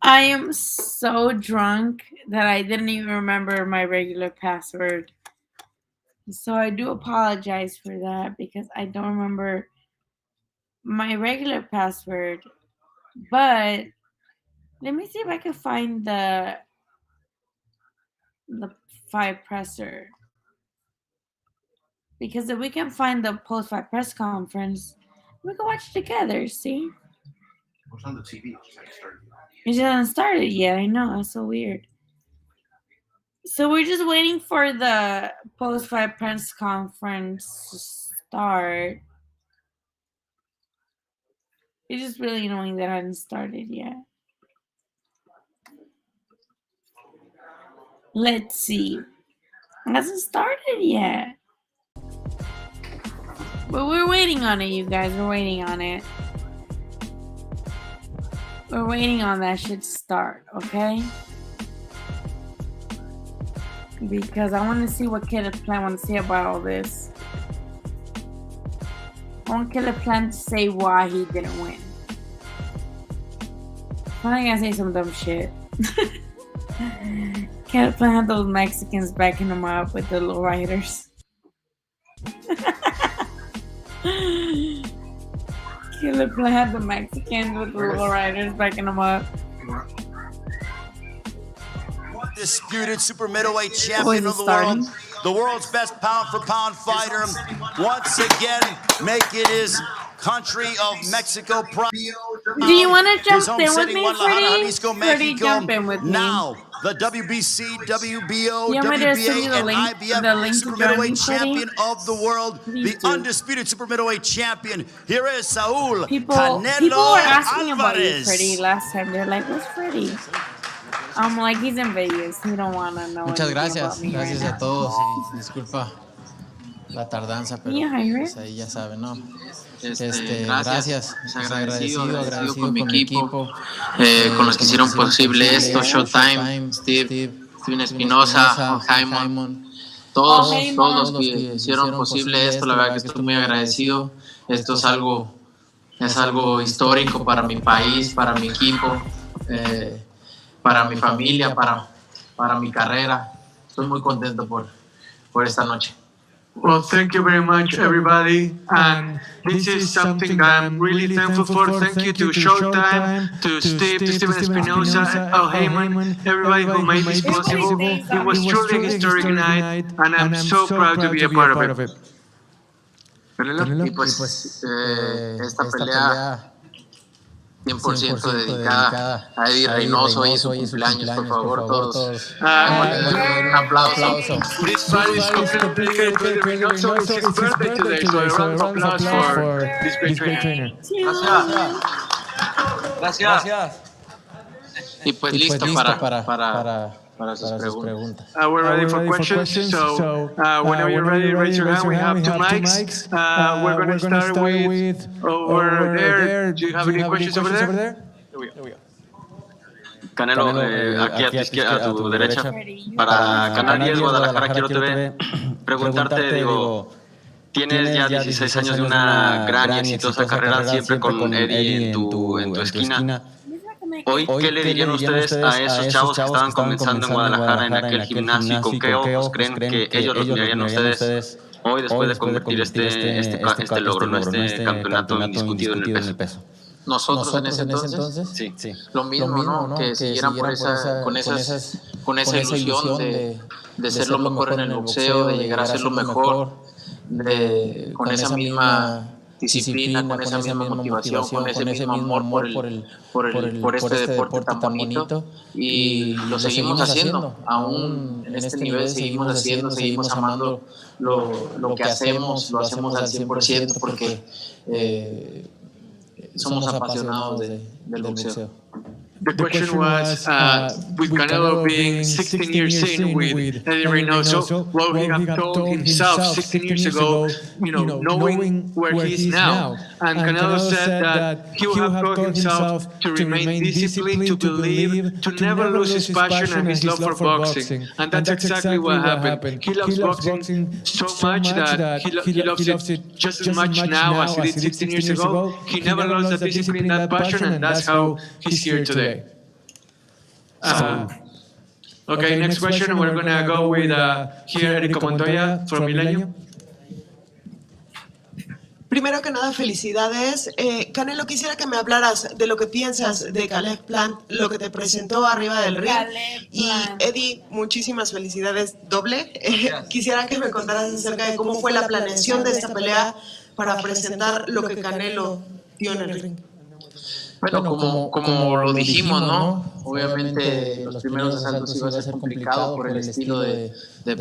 I am so drunk that I didn't even remember my regular password. So I do apologize for that because I don't remember my regular password. But let me see if I can find the 5 presser. Because if we can find the post-5 press conference, we can watch it together, see? It's on the TV. It hasn't started yet. I know. That's so weird. So we're just waiting for the post-5 press conference to start. It's just really annoying that it hasn't started yet. Let's see. It hasn't started yet. But we're waiting on it, you guys. We're waiting on it. We're waiting on that shit to start, okay? Because I want to see what Kenneth Plant wants to say about all this. I want Kenneth Plant to say why he didn't win. I'm probably gonna say some dumb shit. Kenneth Plant had those Mexicans backing him up with the low riders. Kenneth Plant had the Mexicans with the low riders backing him up. Undisputed super middleweight champion of the world's best pound for pound fighter, once again making his country of Mexico proud. Do you want to jump in with me, Freddie? Jump in with me. Now, the WBC, WBO, You want me to WBA, send you the and link, IBF super middleweight champion Freddie? of the world, Please the do. undisputed super middleweight champion. Here is Saul People Canelo were asking about you, Alvarez. Freddie, last time. They're like, "What's Freddie?" I'm like, he's in Vegas. He don't want to know. Muchas anything gracias, about me gracias right a todos y disculpa la tardanza, pero Yeah, pues ahí ya saben, ¿no? Gracias, agradecido con mi equipo, con los que hicieron posible esto, Showtime, Steven Espinosa, Jaimon, todos los que hicieron posible esto, la verdad que estoy muy agradecido. Esto es algo histórico para mi país, para mi equipo, para mi familia, para mi carrera. Estoy muy contento por esta noche. Well, thank you very much, everybody. And this is something that I'm really thankful for. Thank you to Showtime, to Steve, to Steven Espinosa, Al Heyman, everybody who made this possible. It was truly a historic night, and I'm so proud to be a part of it. Y pues esta pelea 100% dedicada a Eddie Reynoso y su cumpleaños, por favor, todos. Un aplauso. This fight is completely dedicated to Eddie Reynoso. It's his birthday today, so a round of applause for this great trainer. Gracias. Y pues listo para sus preguntas. We're ready for questions, so whenever you're ready, raise your hand. We have 2 mics. We're going to start with over there. Do you have any questions over there? Here we go. Canelo, aquí a tu izquierda, a tu derecha. Para Canal 10 Guadalajara Quiero TV, preguntarte, digo, tienes ya 16 años de una gran y exitosa carrera siempre con Eddie en tu esquina. Hoy, ¿qué le dirían ustedes a esos chavos que estaban comenzando en Guadalajara en aquel gimnasio? ¿Con qué ojos creen que ellos los mirarían a ustedes hoy después de convertir este logro, ¿no? Este campeonato indiscutido en el peso? Nosotros en ese entonces, sí. Lo mismo, ¿no? Que siguieran con esa ilusión de ser lo mejor en el boxeo, de llegar a ser lo mejor, con esa misma disciplina, con esa misma motivación, con ese mismo amor por este deporte tan bonito, y lo seguimos haciendo, aún en este nivel seguimos haciendo, seguimos amando lo que hacemos, lo hacemos al 100% porque somos apasionados del boxeo. The question was, with Canelo being 16 years in with Eddie Reynoso, what would he have told himself 16 years ago, knowing where he is now? And Canelo said that he would have told himself to remain disciplined, to believe, to never lose his passion and his love for boxing. And that's exactly what happened. He loves boxing so much that he loves it just as much now as he did 16 years ago. He never lost that discipline, that passion, and that's how he's here today. Okay, next question. We're going to go with here Erico Montoya from Milenio. Primero que nada, felicidades. Canelo, quisiera que me hablaras de lo que piensas de Caleb Plant, lo que te presentó arriba del ring. Y Eddie, muchísimas felicidades doble. Quisiera que me contaras acerca de cómo fue la planeación de esta pelea para presentar lo que Canelo dio en el ring. Bueno, como lo dijimos, ¿no? Obviamente los primeros asaltos iba a ser complicado por el estilo de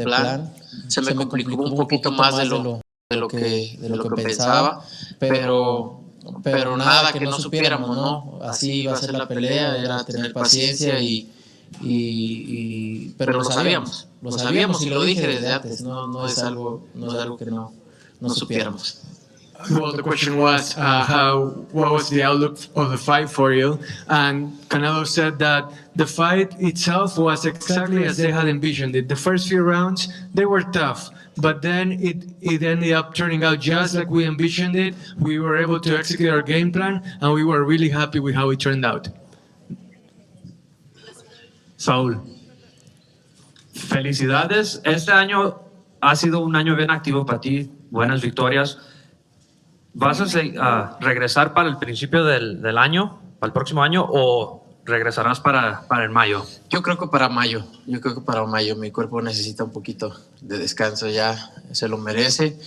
Plan. Se me complicó un poquito más de lo que pensaba, pero nada que no supiéramos, ¿no? Así iba a ser la pelea, era tener paciencia pero lo sabíamos y lo dije desde antes, no es algo que no supiéramos. Well, the question was, what was the outlook of the fight for you? And Canelo said that the fight itself was exactly as they had envisioned it. The first few rounds, they were tough, but then it ended up turning out just like we envisioned it. We were able to execute our game plan, and we were really happy with how it turned out. Saúl, felicidades. Este año ha sido un año bien activo para ti, buenas victorias. ¿Vas a regresar para el principio del año, para el próximo año, o regresarás para el mayo? Yo creo que para mayo. Mi cuerpo necesita un poquito de descanso ya, se lo merece.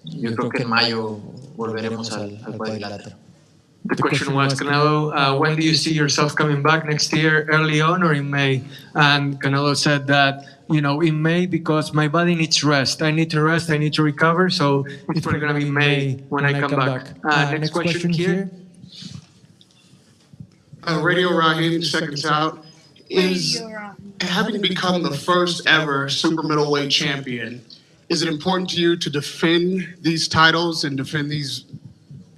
Yo creo que en mayo volveremos al cuadrilátero. The question was, Canelo, when do you see yourself coming back next year, early on or in May? And Canelo said that, in May, because my body needs rest. I need to rest, I need to recover, so it's probably going to be May when I come back. Next question here. Radio Rahim, seconds out, is having become the first ever super middleweight champion, is it important to you to defend these titles and defend these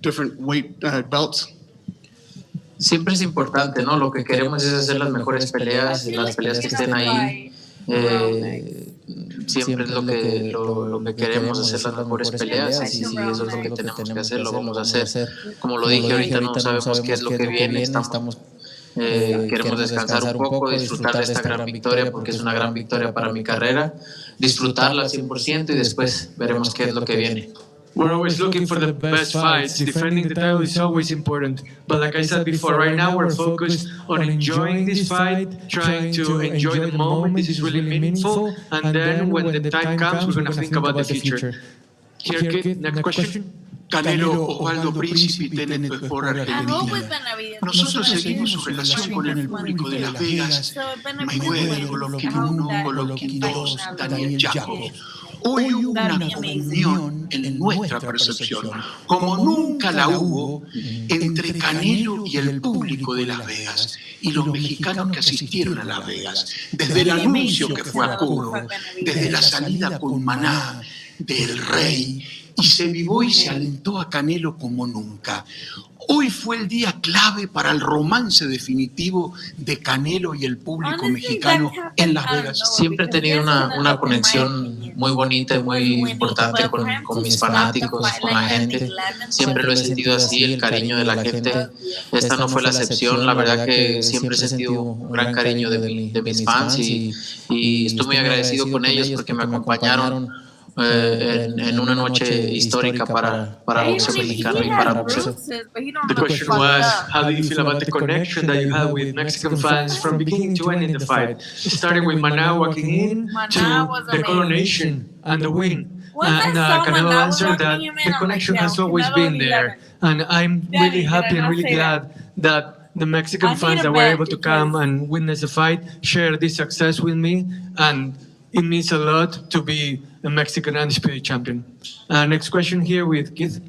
different weight belts? Siempre es importante, ¿no? Lo que queremos es hacer las mejores peleas, las peleas que estén ahí. Siempre es lo que queremos, hacer las mejores peleas, y si eso es lo que tenemos que hacer, lo vamos a hacer. Como lo dije ahorita, no sabemos qué es lo que viene, queremos descansar un poco, disfrutar de esta gran victoria, porque es una gran victoria para mi carrera, disfrutarla al 100% y después veremos qué es lo que viene. We're always looking for the best fights. Defending the title is always important. But like I said before, right now we're focused on enjoying this fight, trying to enjoy the moment. This is really meaningful. And then when the time comes, we're going to think about the future. Here, kid, next question. Canelo, Osvaldo Príncipe, TNT por Argentina. Nosotros seguimos su relación con el público de Las Vegas. Mayweather, Golovkin 1, Golovkin 2, Daniel Jacobs. Hoy hubo una comunión en nuestra percepción, como nunca la hubo, entre Canelo y el público de Las Vegas y los mexicanos que asistieron a Las Vegas, desde el anuncio que fue a Coro, desde la salida con Maná, del Rey, y se vivó y se alentó a Canelo como nunca. Hoy fue el día clave para el romance definitivo de Canelo y el público mexicano en Las Vegas. Siempre he tenido una conexión muy bonita y muy importante con mis fanáticos, con la gente. Siempre lo he sentido así, el cariño de la gente. Esta no fue la excepción. La verdad que siempre he sentido un gran cariño de mis fans y estoy muy agradecido con ellos porque me acompañaron en una noche histórica para boxeo mexicano y para boxeo. The question was, how do you feel about the connection that you had with Mexican fans from beginning to end in the fight? Starting with Maná walking in to the coronation and the win. And Canelo answered that the connection has always been there. And I'm really happy and really glad that the Mexican fans that were able to come and witness the fight share this success with me. And it means a lot to be a Mexican Undisputed champion. Next question here with Keith.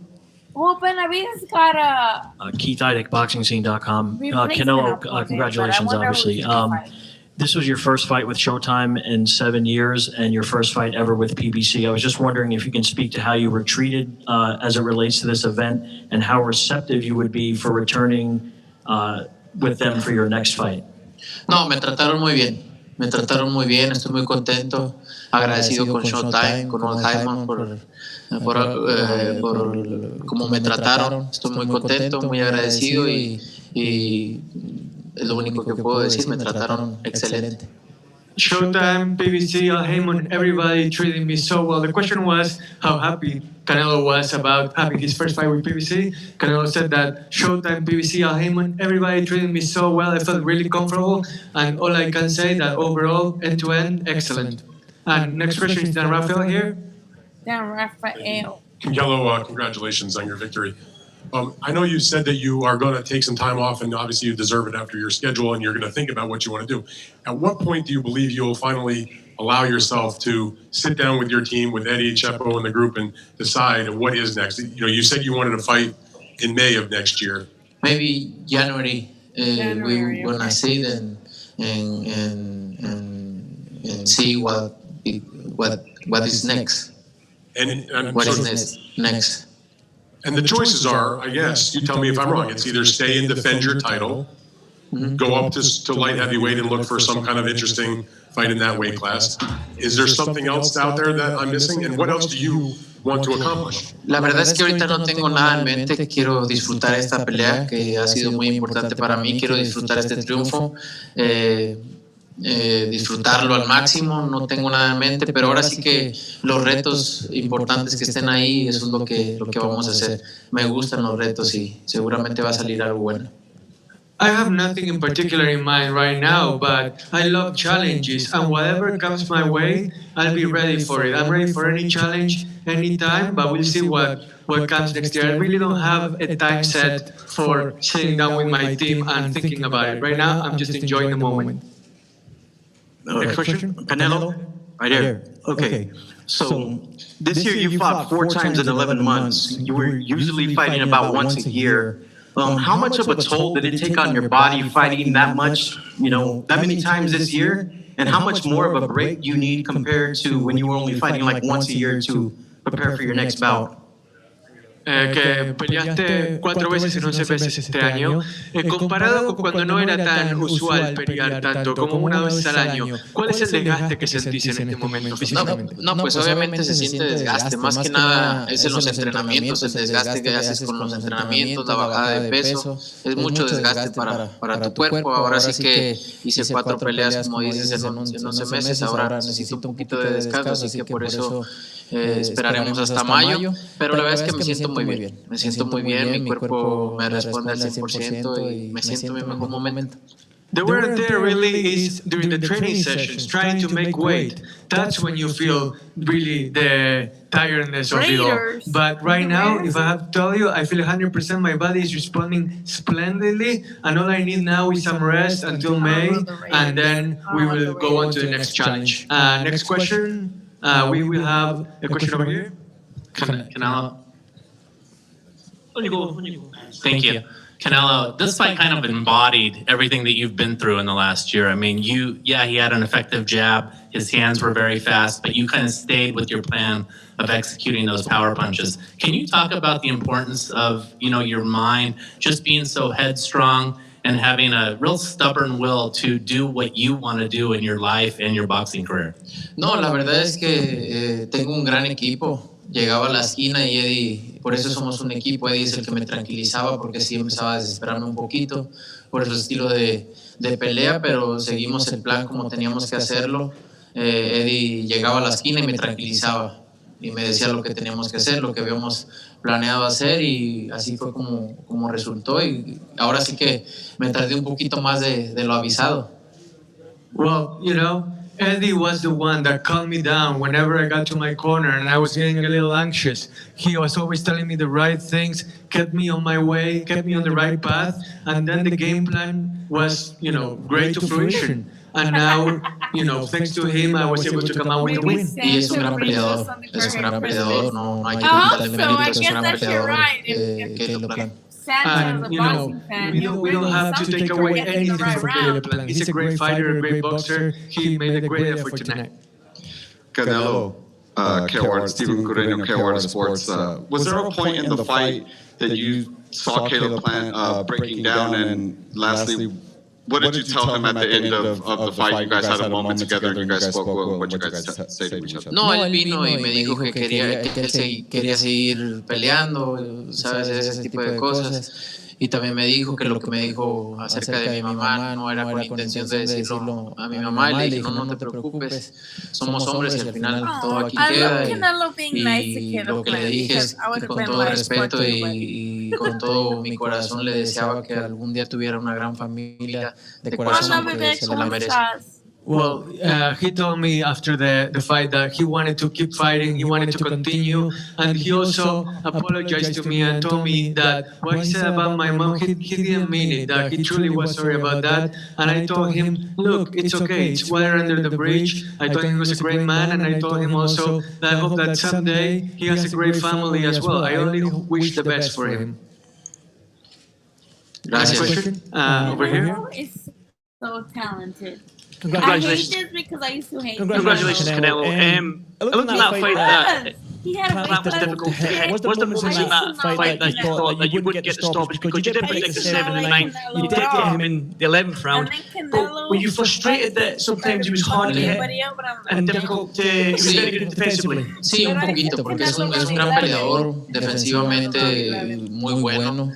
Well, Benavides got a KeithIDickBoxingScene.com. replacement Canelo, opponent, congratulations, but I wonder obviously. who's gonna fight. This was your first fight with Showtime in 7 years and your first fight ever with PBC. I was just wondering if you can speak to how you were treated as it relates to this event and how receptive you would be for returning with them for your next fight. No, me trataron muy bien. Me trataron muy bien, estoy muy contento, agradecido con Showtime, con Old Hyman por cómo me trataron. Estoy muy contento, muy agradecido y es lo único que puedo decir, me trataron excelente. Showtime, PBC, Al Heyman, everybody treating me so well. The question was how happy Canelo was about having his first fight with PBC. Canelo said that Showtime, PBC, Al Heyman, everybody treating me so well. I felt really comfortable, and all I can say that overall, end to end, excellent. And next question is Dan Rafael here. Dan Rafael. Canelo, congratulations on your victory. I know you said that you are going to take some time off, and obviously you deserve it after your schedule, and you're going to think about what you want to do. At what point do you believe you'll finally allow yourself to sit down with your team, with Eddie, Chepo, and the group, and decide what is next? You know, you said you wanted to fight in May of next year. Maybe January, we're gonna sit and see what is next. And what is next? And the choices are, I guess, you tell me if I'm wrong, it's either stay and defend your title, go up to light heavyweight and look for some kind of interesting fight in that weight class. Is there something else out there that I'm missing? And what else do you want to accomplish? La verdad es que ahorita no tengo nada en mente. Quiero disfrutar esta pelea que ha sido muy importante para mí. Quiero disfrutar este triunfo. Disfrutarlo al máximo, no tengo nada en mente, pero ahora sí que los retos importantes que estén ahí, eso es lo que vamos a hacer. Me gustan los retos y seguramente va a salir algo bueno. I have nothing in particular in mind right now, but I love challenges, and whatever comes my way, I'll be ready for it. I'm ready for any challenge, anytime, but we'll see what comes next year. I really don't have a time set for sitting down with my team and thinking about it. Right now, I'm just enjoying the moment. Next question, Canelo, right here. Okay, so this year you fought 4 times in 11 months. You were usually fighting about once a year. How much of a toll did it take on your body fighting that much, that many times this year? And how much more of a break do you need compared to when you were only fighting like once a year to prepare for your next bout? Que peleaste 4 veces en 11 meses este año, comparado con cuando no era tan usual pelear tanto como una vez al año. ¿Cuál es el desgaste que sentís en este momento físicamente? No, pues obviamente se siente desgaste, más que nada es en los entrenamientos, el desgaste que haces con los entrenamientos, la bajada de peso, es mucho desgaste para tu cuerpo. Ahora sí que hice 4 peleas, como dices, en 11 meses, ahora necesito un poquito de descanso, así que por eso esperaremos hasta mayo, pero la verdad es que me siento muy bien, mi cuerpo me responde al 100% y me siento en mi mejor momento. The wear and tear really is during the training sessions, trying to make weight. That's when you feel really the tiredness of it all. But right now, if I have to tell you, I feel 100% my body is responding splendidly, and all I need now is some rest until May, and then we will go on to the next challenge. Next question. We will have a question over here. Canelo. Thank you. Canelo, this fight kind of embodied everything that you've been through in the last year. I mean, he had an effective jab. His hands were very fast, but you kind of stayed with your plan of executing those power punches. Can you talk about the importance of, your mind just being so headstrong and having a real stubborn will to do what you want to do in your life and your boxing career? No, la verdad es que tengo un gran equipo. Llegaba a la esquina y Eddie, por eso somos un equipo, Eddie es el que me tranquilizaba porque sí empezaba a desesperarme un poquito por el estilo de pelea, pero seguimos el plan como teníamos que hacerlo. Eddie llegaba a la esquina y me tranquilizaba y me decía lo que teníamos que hacer, lo que habíamos planeado hacer, y así fue como resultó, y ahora sí que me tardé un poquito más de lo avisado. Well, Eddie was the one that calmed me down whenever I got to my corner and I was getting a little anxious. He was always telling me the right things, kept me on my way, kept me on the right path, and then the game plan was, great to fruition. and now, thanks to him, I was able to come out with the win. Y es un gran peleador, no hay que quitarle mérito, es un gran peleador que lo plan. And we don't have to take away anything from Caleb Plant. He's a great fighter, a great boxer. He made a great effort tonight. Canelo, Stephen Correño, KOR Sports. Was there a point in the fight that you saw Caleb Plant breaking down? And lastly, what did you tell him at the end of the fight? You guys had a moment together and you guys spoke. What did you guys say to each other? No, él vino y me dijo que él quería seguir peleando, ¿sabes? Ese tipo de cosas. Y también me dijo que lo que me dijo acerca de mi mamá no era con intención de decirlo a mi mamá. Y le dije, no te preocupes, somos hombres y al final todo aquí queda. Y lo que le dije es que con todo respeto y con todo mi corazón le deseaba que algún día tuviera una gran familia de corazón que se la merece. Well, he told me after the fight that he wanted to keep fighting, he wanted to continue, and he also apologized to me and told me that what he said about my mom, he didn't mean it, that he truly was sorry about that. And I told him, look, it's okay, it's water under the bridge. I told him he was a great man, and I told him also that I hope that someday he has a great family as well. I only wish the best for him. Gracias. Next question, over here. Is so talented. Congratulations. I hate this because I used to hate Congratulations, Canelo. Looking at that fight, he had a that was difficult. Was the moments in that fight that you thought that you wouldn't get the stoppage because you did predict the 7th and 9th, you did get him in the 11th round, but were you frustrated that sometimes he was hard to hit and difficult to, he was very good defensively? Sí, un poquito, porque es un gran peleador, defensivamente muy bueno.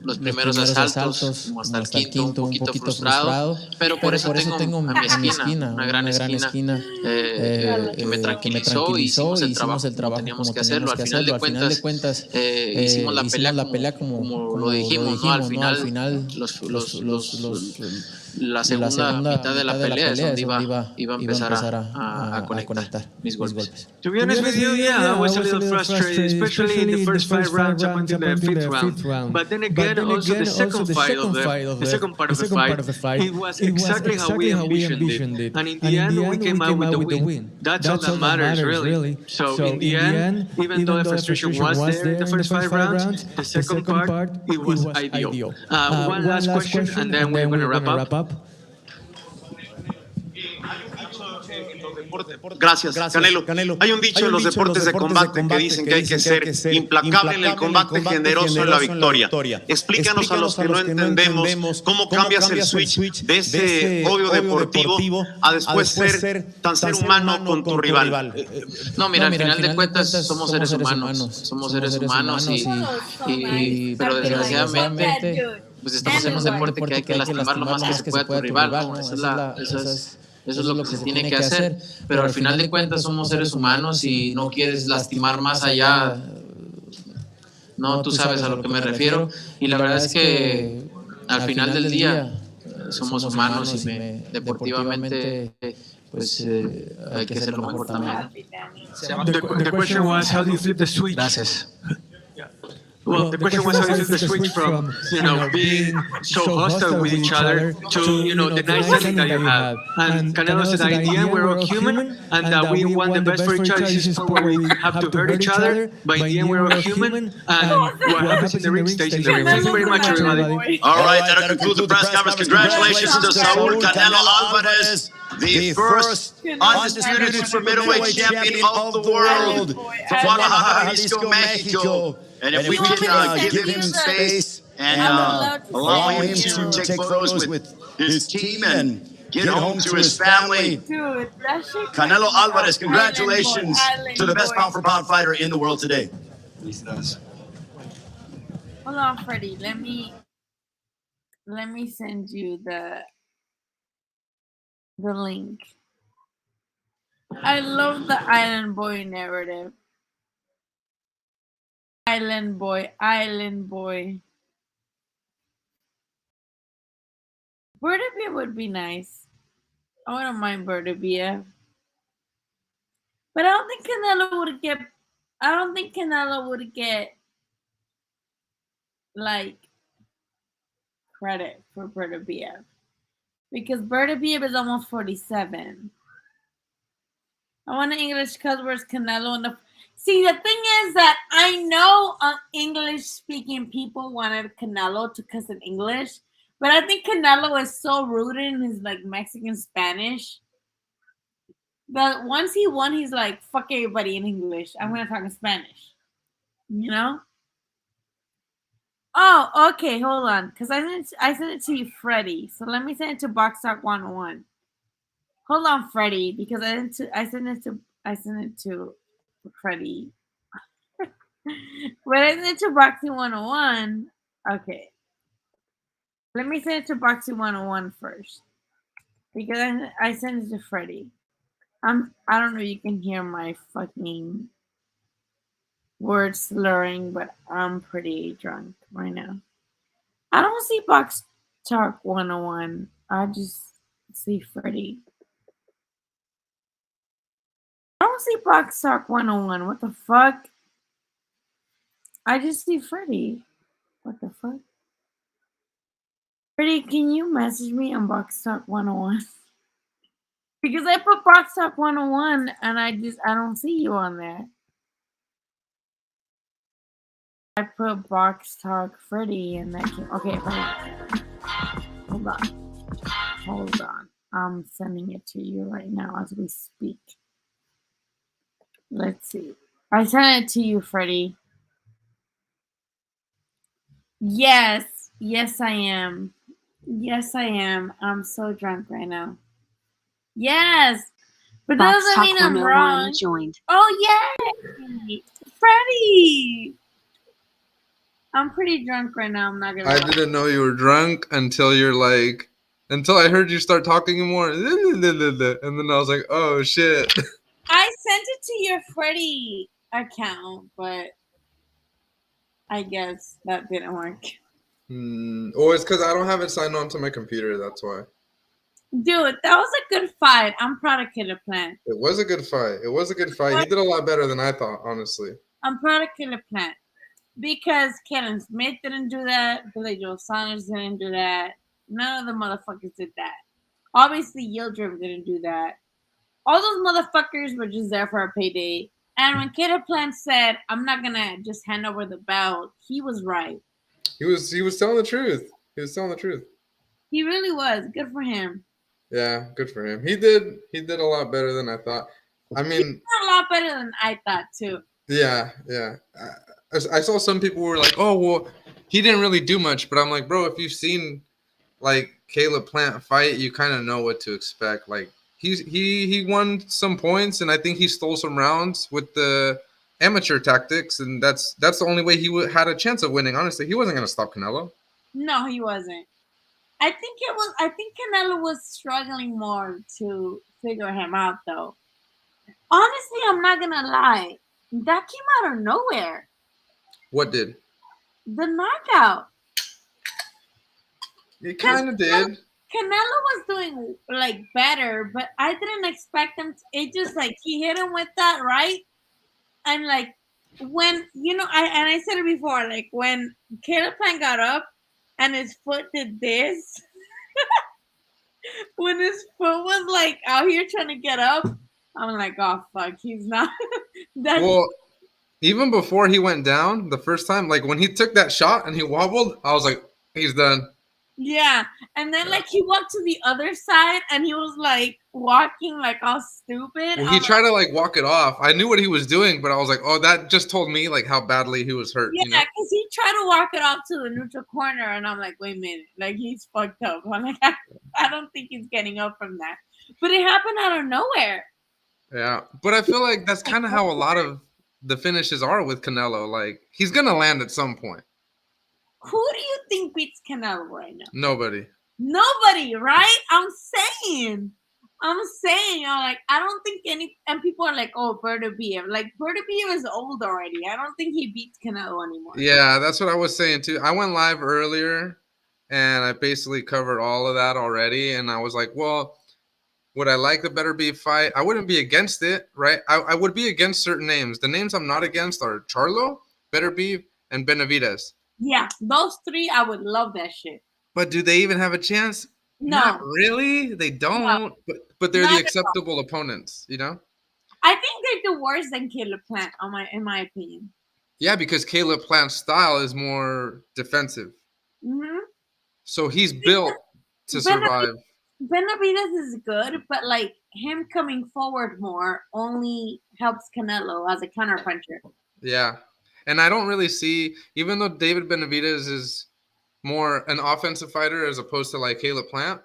Los primeros asaltos, como hasta el quinto, un poquito frustrado, pero por eso tengo a mi esquina, una gran esquina que me tranquilizó y hicimos el trabajo como teníamos que hacerlo. Al final de cuentas, hicimos la pelea como lo dijimos, ¿no? Al final, la segunda mitad de la pelea es donde iba a empezar a conectar mis golpes. To be honest with you, yeah, I was a little frustrated, especially in the first 5 rounds up until the 5th round. But then again, also the second part of the fight, it was exactly how we envisioned it. And in the end, we came out with the win. That's all that matters, really. So in the end, even though the frustration was there in the first 5 rounds, the second part, it was ideal. One last question, and then we're going to wrap up. Gracias, Canelo. Hay un dicho en los deportes de combate que dicen que hay que ser implacable en el combate, generoso en la victoria. Explícanos a los que no entendemos cómo cambias el switch de ese odio deportivo a después ser tan ser humano con tu rival. No, mira, al final de cuentas somos seres humanos y pero desgraciadamente pues estamos en un deporte que hay que lastimar lo más que se pueda a tu rival, ¿no? Eso es lo que se tiene que hacer, pero al final de cuentas somos seres humanos y no quieres lastimar más allá, no, tú sabes a lo que me refiero, y la verdad es que al final del día somos humanos y deportivamente pues hay que hacer lo mejor también. The question was, how do you flip the switch? Gracias. Well, the question was how you flip the switch from, being so hostile with each other to, the nice ending that you have. And Canelo said that in the end we're all human and that we want the best for each other. This is where we have to hurt each other, but in the end we're all human and what happens in the ring stays in the ring. Thank you very much, everybody. All right, that'll conclude the press conference. Congratulations to Saul Canelo Alvarez, the first undisputed super middleweight champion of the world from Guadalajara, Jalisco, Mexico. And if we can give him space and allow him to take photos with his team and get home to his family. Canelo Alvarez, congratulations to the best pound-for-pound fighter in the world today. Hold on, Freddie. Let me send you the link. I love the Island Boy narrative. Island Boy. Berdabiev would be nice. I wouldn't mind Berdabiev. But I don't think Canelo would get like credit for Berdabiev. because Bertobiev is almost 47. I want an English cuz where's Canelo in the. See, the thing is that I know English-speaking people wanted Canelo to cuss in English, but I think Canelo is so rooted in his like Mexican Spanish that once he won, he's like, "Fuck everybody in English. I'm gonna talk in Spanish." You know? Oh, okay. Hold on, because I sent it to you, Freddie. So let me send it to Box Talk 101. Hold on, Freddie, because I sent it to Freddie. But I sent it to Boxing 101. Okay. Let me send it to Boxing 101 first. Because I sent it to Freddie. I don't know if you can hear my fucking word slurring, but I'm pretty drunk right now. I don't see Box Talk 101. I just see Freddie. I don't see Box Talk 101. What the fuck? I just see Freddie. What the fuck? Freddie, can you message me on Box Talk 101? Because I put Box Talk 101 and I don't see you on there. I put Box Talk Freddie and that came. Okay, hold on. I'm sending it to you right now as we speak. Let's see. I sent it to you, Freddie. Yes, I am. Yes, I am. I'm so drunk right now. Yes, but that doesn't mean I'm wrong. Joined. Oh, yay! Freddie! I'm pretty drunk right now. I'm not gonna. I didn't know you were drunk until I heard you start talking more, and then I was like, oh shit. I sent it to your Freddie account, but I guess that didn't work. Oh, it's because I don't have it signed on to my computer. That's why. Dude, that was a good fight. I'm proud of Killer Plant. It was a good fight. He did a lot better than I thought, honestly. I'm proud of Killer Plant because Kellen Smith didn't do that. Billy Joe Saunders didn't do that. None of the motherfuckers did that. Obviously, Yildirim didn't do that. All those motherfuckers were just there for a payday. And when Killer Plant said, "I'm not gonna just hand over the belt," he was right. He was telling the truth. He really was. Good for him. Yeah, good for him. He did a lot better than I thought. I mean, he did a lot better than I thought too. Yeah. I saw some people were like, "Oh, well, he didn't really do much," but I'm like, bro, if you've seen like Caleb Plant fight, you kind of know what to expect. Like he won some points, and I think he stole some rounds with the amateur tactics, and that's the only way he had a chance of winning. Honestly, he wasn't gonna stop Canelo. No, he wasn't. I think Canelo was struggling more to figure him out, though. Honestly, I'm not gonna lie. That came out of nowhere. What did? The knockout. It kind of did. Canelo was doing like better, but I didn't expect him. It just like he hit him with that right, and like when I said it before, like when Caleb Plant got up and his foot did this. When his foot was like out here trying to get up, I'm like, oh fuck, he's not. Well, even before he went down the first time, like when he took that shot and he wobbled, I was like, he's done. Yeah, and then like he walked to the other side and he was like walking like all stupid. Well, he tried to like walk it off. I knew what he was doing, but I was like, oh, that just told me like how badly he was hurt. Yeah, because he tried to walk it off to the neutral corner, and I'm like, wait a minute, like he's fucked up. I'm like, I don't think he's getting up from that. But it happened out of nowhere. Yeah, but I feel like that's kind of how a lot of the finishes are with Canelo. Like he's gonna land at some point. Who do you think beats Canelo right now? Nobody, right? I'm saying, I'm like, I don't think any, and people are like, oh, Bertobiev. Like, Bertobiev is old already. I don't think he beats Canelo anymore. Yeah, that's what I was saying too. I went live earlier, and I basically covered all of that already, and I was like, well, would I like the Beterbiev fight? I wouldn't be against it, right? I would be against certain names. The names I'm not against are Charlo, Beterbiev, and Benavidez. Yeah, those three, I would love that shit. But do they even have a chance? Not No, really. They don't. But they're not the at all. acceptable opponents, you know? I think they do worse than Caleb Plant, in my opinion. Yeah, because Caleb Plant's style is more defensive. Mm-hmm. So he's built to survive. Benavides is good, but like him coming forward more only helps Canelo as a counterpuncher. Yeah. And I don't really see, even though David Benavidez is more an offensive fighter as opposed to like Caleb Plant,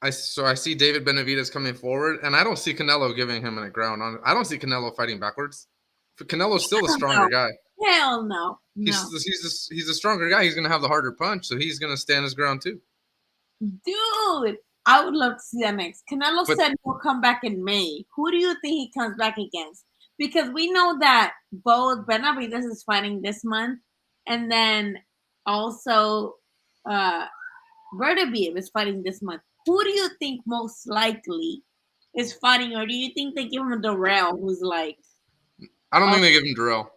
I see David Benavidez coming forward, and I don't see Canelo giving him a ground on. I don't see Canelo fighting backwards. Canelo's still the stronger guy. Hell no. He's a stronger guy. He's gonna have the harder punch, so he's gonna stand his ground too. Dude, I would love to see that next. Canelo said he'll come back in May. Who do you think he comes back against? Because we know that both Benavidez is fighting this month, and then also Bertobiev is fighting this month. Who do you think most likely is fighting, or do you think they give him a Darrell who's like... I don't think they give him Darrell.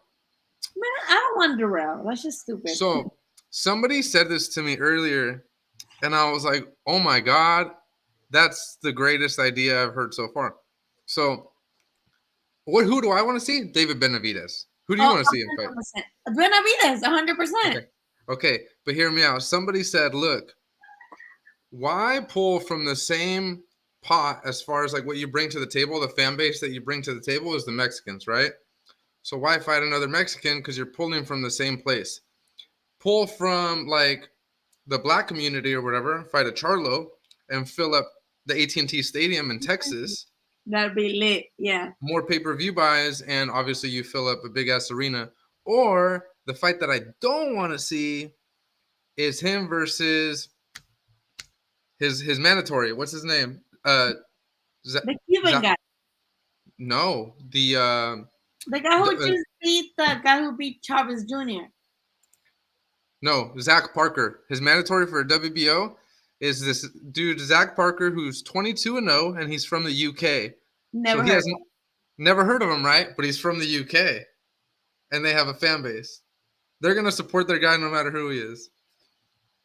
Man, I don't want Darrell. That's just stupid. So somebody said this to me earlier, and I was like, oh my God, that's the greatest idea I've heard so far. So who do I want to see? David Benavidez. Who do you want to see him fight? Benavidez, 100%. Okay, but hear me out. Somebody said, look, why pull from the same pot as far as like what you bring to the table? The fan base that you bring to the table is the Mexicans, right? So why fight another Mexican? Because you're pulling from the same place. Pull from like the black community or whatever, fight a Charlo and fill up the AT&T Stadium in Texas. That'd be lit, yeah. More pay-per-view buys, and obviously you fill up a big-ass arena. Or the fight that I don't want to see is him versus his mandatory. What's his name? The Cuban guy. No, the guy who just beat the guy who beat Chavez Jr. No, Zach Parker. His mandatory for WBO is this dude, Zach Parker, who's 22-0, and he's from the UK. Never heard of him, right? But he's from the UK, and they have a fan base. They're gonna support their guy no matter who he is.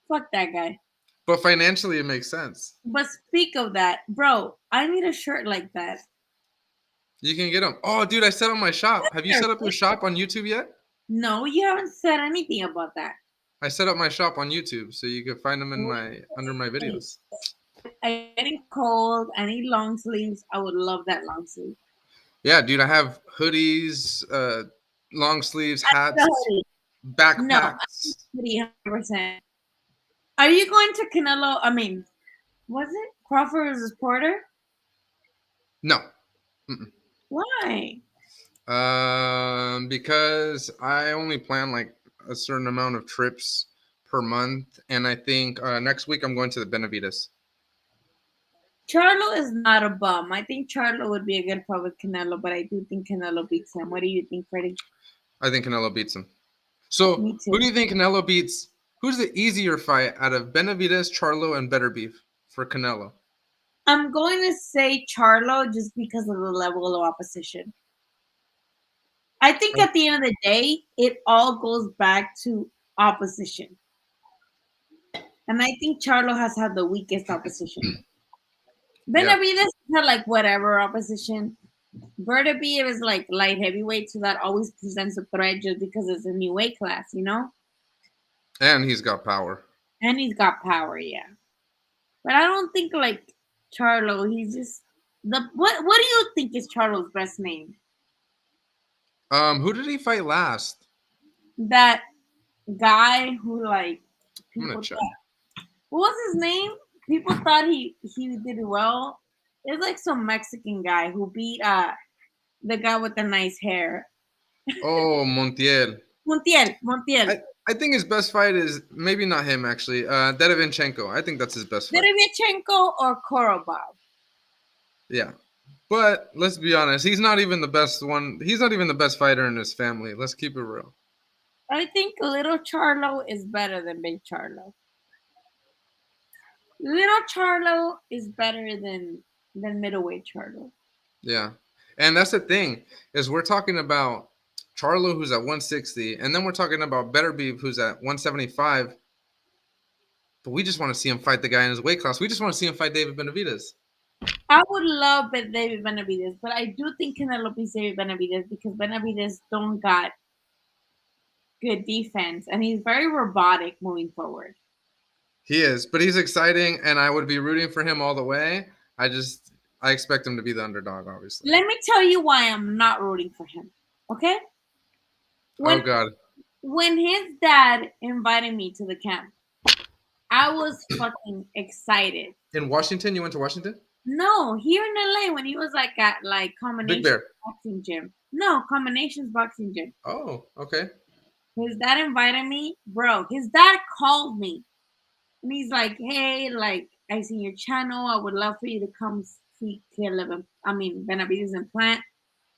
Fuck that guy. But financially, it makes sense. But speak of that, bro, I need a shirt like that. You can get them. Oh, dude, I set up my shop. Have you set up your shop on YouTube yet? No, you haven't said anything about that. I set up my shop on YouTube, so you can find them in under my videos. I'm getting cold. I need long sleeves. I would love that long sleeve. Yeah, dude, I have hoodies, long sleeves, hats, backpacks. No, 100%. Are you going to Canelo? I mean, was it Crawford versus Porter? No. Why? Because I only plan like a certain amount of trips per month, and I think next week I'm going to the Benavides. Charlo is not a bum. I think Charlo would be a good fight with Canelo, but I do think Canelo beats him. What do you think, Freddie? I think Canelo beats him. So who do you think Canelo beats? Who's the easier fight out of Benavides, Charlo, and Better Beef for Canelo? I'm going to say Charlo just because of the level of opposition. I think at the end of the day, it all goes back to opposition. And I think Charlo has had the weakest opposition. Benavides had like whatever opposition. Bertobiev is like light heavyweight, so that always presents a threat just because it's a new weight class, you know? And he's got power. And he's got power, yeah. But I don't think like Charlo, he's just what do you think is Charlo's best name? Who did he fight last? That guy who like I'm gonna check. What was his name? People thought he did well. It's like some Mexican guy who beat the guy with the nice hair. Oh, Montiel. Montiel. I think his best fight is maybe not him actually. Derevinchenko. I think that's his best fight. Derevinchenko or Korobov. Yeah. But let's be honest, he's not even the best one. He's not even the best fighter in his family. Let's keep it real. I think little Charlo is better than big Charlo. Little Charlo is better than middleweight Charlo. Yeah. And that's the thing, is we're talking about Charlo, who's at 160, and then we're talking about Better Beef, who's at 175. But we just want to see him fight the guy in his weight class. We just want to see him fight David Benavidez. I would love David Benavidez, but I do think Canelo beats David Benavidez because Benavidez don't got good defense, and he's very robotic moving forward. He is, but he's exciting, and I would be rooting for him all the way. I expect him to be the underdog, obviously. Let me tell you why I'm not rooting for him, okay? Oh, God. When his dad invited me to the camp, I was fucking excited. In Washington? You went to Washington? No, here in LA when he was like at like Big Bear. boxing gym. No, Combinations boxing gym. Oh, okay. His dad invited me, bro. His dad called me, and he's like, "Hey, like I see your channel. I would love for you to come see Benavidez and Plant."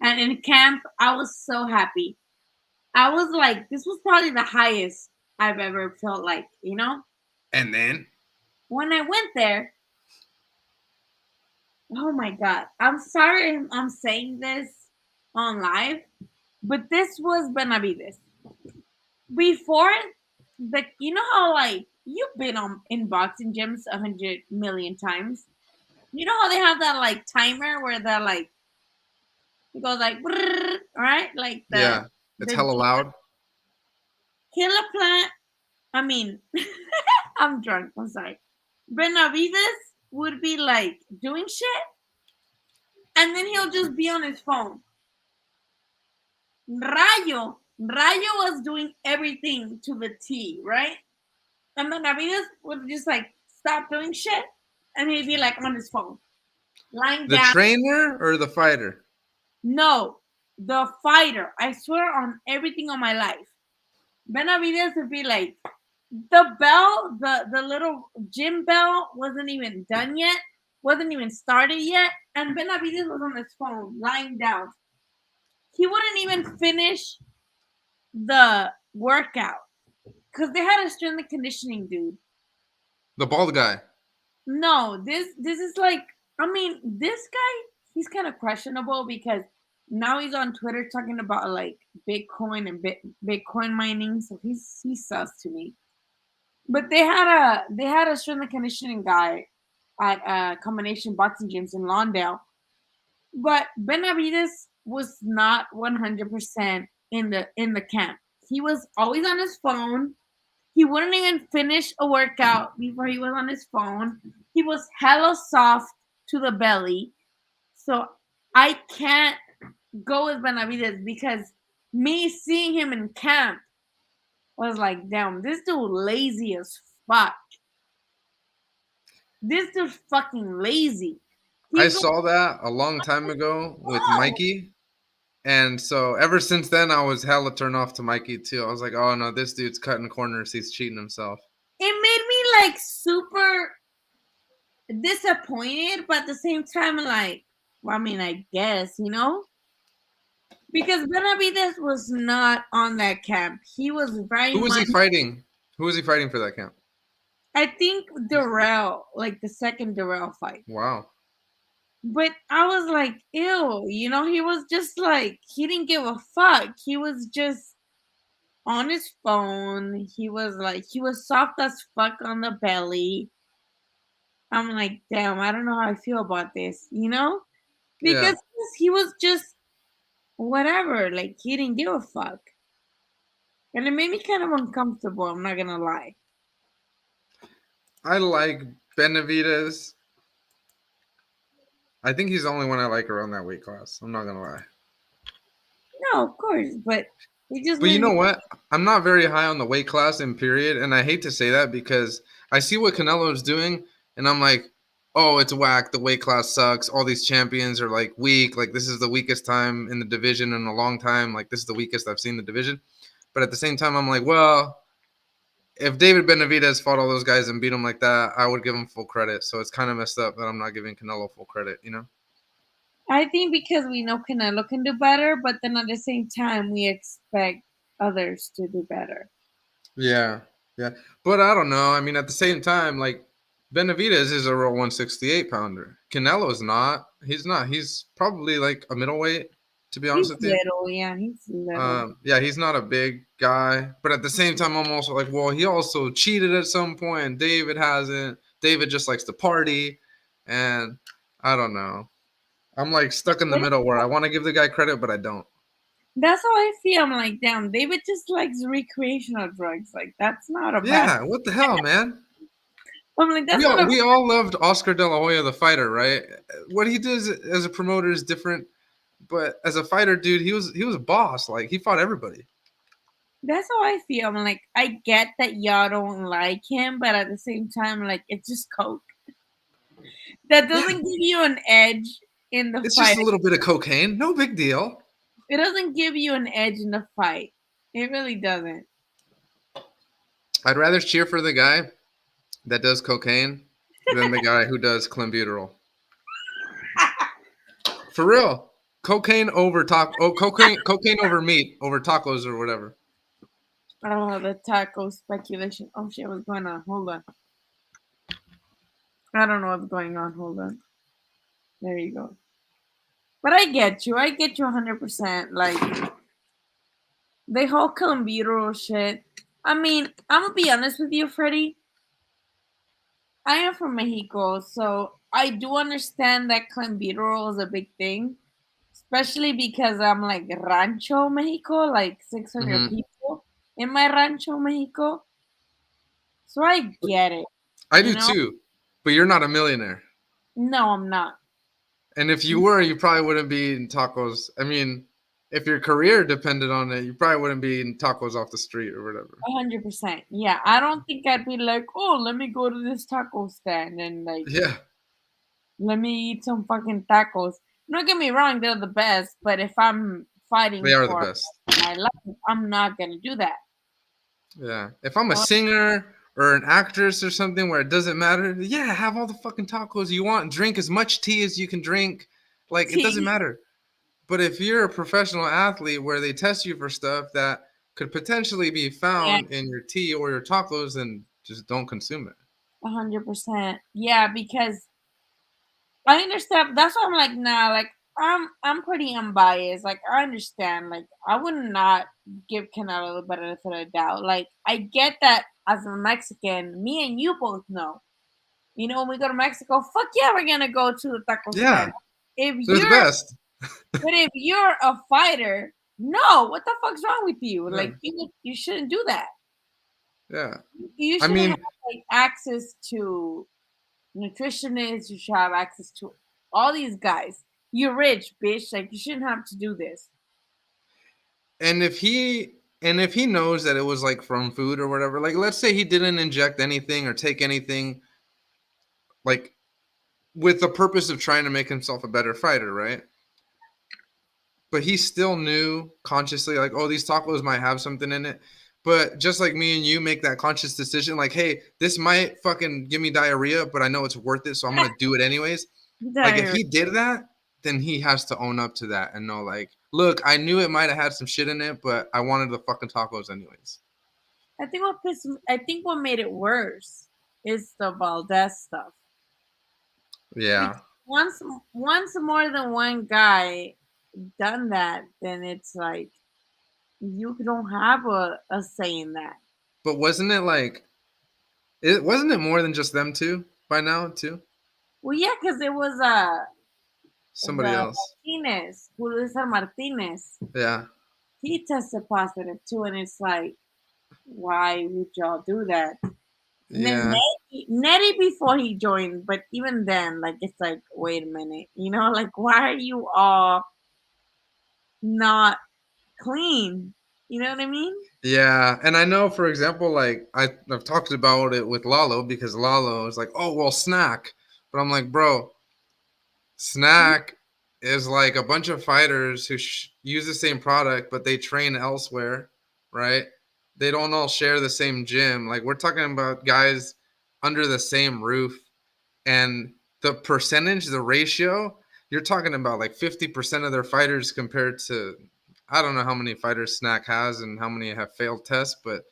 And in camp, I was so happy. I was like, this was probably the highest I've ever felt like, you know? And then? When I went there, oh my God. I'm sorry I'm saying this on live, but this was Benavidez. Before, you know how like, you've been in boxing gyms 100 million times. You know how they have that like timer where they're like, it goes like, right? Like yeah, it's hella loud. Killer Plant, I'm drunk, I'm sorry. Benavidez would be like doing shit, and then he'll just be on his phone. Rayo was doing everything to the T, right? And Benavidez would just like stop doing shit, and he'd be like on his phone, lying down. The trainer or the fighter? No, the fighter. I swear on everything on my life. Benavidez would be like, the bell, the little gym bell wasn't even done yet, wasn't even started yet, and Benavidez was on his phone, lying down. He wouldn't even finish the workout because they had a strength and conditioning dude. The bald guy. No, this is like, this guy, he's kind of questionable because now he's on Twitter talking about like Bitcoin and Bitcoin mining, so he's sus to me. But they had a strength and conditioning guy at Combination Boxing Gyms in Lawndale. But Benavidez was not 100% in the camp. He was always on his phone. He wouldn't even finish a workout before he was on his phone. He was hella soft to the belly. So I can't go with Benavidez because me seeing him in camp was like, damn, this dude lazy as fuck. This dude's fucking lazy. I saw that a long time ago with Mikey. And so ever since then, I was hella turned off to Mikey too. I was like, oh no, this dude's cutting corners. He's cheating himself. It made me like super disappointed, but at the same time, like, well, I guess, you know? Because Benavidez was not on that camp. He was very Who was he fighting? Who was he fighting for that camp? I think Darrell, like the second Darrell fight. Wow. But I was like, ew, you know, he was just like, he didn't give a fuck. He was just on his phone. He was soft as fuck on the belly. I'm like, damn, I don't know how I feel about this, you know? Because he was just whatever, like he didn't give a fuck. And it made me kind of uncomfortable, I'm not gonna lie. I like Benavidez. I think he's the only one I like around that weight class. I'm not gonna lie. No, of course, but he just. But you know what? I'm not very high on the weight class in period, and I hate to say that because I see what Canelo is doing, and I'm like, oh, it's whack. The weight class sucks. All these champions are like weak. Like this is the weakest time in the division in a long time. Like this is the weakest I've seen the division. But at the same time, I'm like, well, if David Benavidez fought all those guys and beat them like that, I would give him full credit. So it's kind of messed up that I'm not giving Canelo full credit, you know? I think because we know Canelo can do better, but then at the same time, we expect others to do better. Yeah. But I don't know. At the same time, like, Benavidez is a real 168-pounder. Canelo's not. He's not. He's probably like a middleweight. to be honest He's with you. little, yeah, he's little. Yeah, he's not a big guy, but at the same time, I'm also like, well, he also cheated at some point, and David hasn't. David just likes to party, and I don't know. I'm like stuck in the middle where I want to give the guy credit, but I don't. That's how I feel. I'm like, damn, David just likes recreational drugs. Like, that's not a bad. Yeah, what the hell, man? I'm like, that's not a. We all loved Oscar De La Hoya, the fighter, right? What he does as a promoter is different, but as a fighter, dude, he was a boss. Like, he fought everybody. That's how I feel. I'm like, I get that y'all don't like him, but at the same time, like, it's just coke. That doesn't give you an edge in the fight. It's just a little bit of cocaine. No big deal. It doesn't give you an edge in the fight. It really doesn't. I'd rather cheer for the guy that does cocaine than the guy who does clenbuterol. For real. Cocaine over cocaine over meat, over tacos or whatever. Oh, the taco speculation. Oh shit, what's going on? Hold on. I don't know what's going on. Hold on. There you go. But I get you. I get you 100%. Like, the whole clenbuterol shit. I mean, I'm gonna be honest with you, Freddie. I am from Mexico, so I do understand that clenbuterol is a big thing, especially because I'm like Rancho Mexico, like 600 people in my Rancho Mexico. So I get it. I do too, but you're not a millionaire. No, I'm not. And if you were, you probably wouldn't be eating tacos. I mean, if your career depended on it, you probably wouldn't be eating tacos off the street or whatever. 100%. Yeah, I don't think I'd be like, oh, let me go to this taco stand and like, let me eat some fucking tacos. Don't get me wrong, they're the best, but if I'm fighting they are for the best. My life, I'm not gonna do that. Yeah, if I'm a singer or an actress or something where it doesn't matter, yeah, have all the fucking tacos you want, drink as much tea as you can drink. Like, it doesn't matter. But if you're a professional athlete where they test you for stuff that could potentially be found in your tea or your tacos, then just don't consume it. 100%. Yeah, because I understand. That's why I'm like, nah, like I'm pretty unbiased. Like, I understand. Like, I would not give Canelo the benefit of the doubt. Like, I get that as a Mexican, me and you both know. You know, when we go to Mexico, fuck yeah, we're gonna go to the taco stand. If they're the best. But if you're a fighter, no, what the fuck's wrong with you? Like, you shouldn't do that. Yeah. You should have like access to nutritionists. You should have access to all these guys. You're rich, bitch. Like, you shouldn't have to do this. And if he knows that it was like from food or whatever, like let's say he didn't inject anything or take anything, like with the purpose of trying to make himself a better fighter, right? But he still knew consciously, like, oh, these tacos might have something in it. But just like me and you make that conscious decision, like, hey, this might fucking give me diarrhea, but I know it's worth it, so I'm gonna do it anyways. Like, if he did that, then he has to own up to that and know, like, look, I knew it might have had some shit in it, but I wanted the fucking tacos anyways. I think what made it worse is the Valdez stuff. Yeah. Once more than one guy done that, then it's like you don't have a say in that. But wasn't it more than just them two by now too? Well, yeah, because it was somebody else. Martinez, Julio Martinez. Yeah. He tested positive too, and it's like, why would y'all do that? And then Nettie before he joined, but even then, like, it's like, wait a minute, you know, like, why are you all not clean? You know what I mean? Yeah, and I know, for example, like I've talked about it with Lalo because Lalo is like, oh well, Snack, but I'm like, bro, Snack is like a bunch of fighters who use the same product, but they train elsewhere, right? They don't all share the same gym. Like, we're talking about guys under the same roof, and the percentage, the ratio, you're talking about like 50% of their fighters compared to, I don't know how many fighters Snack has and how many have failed tests, but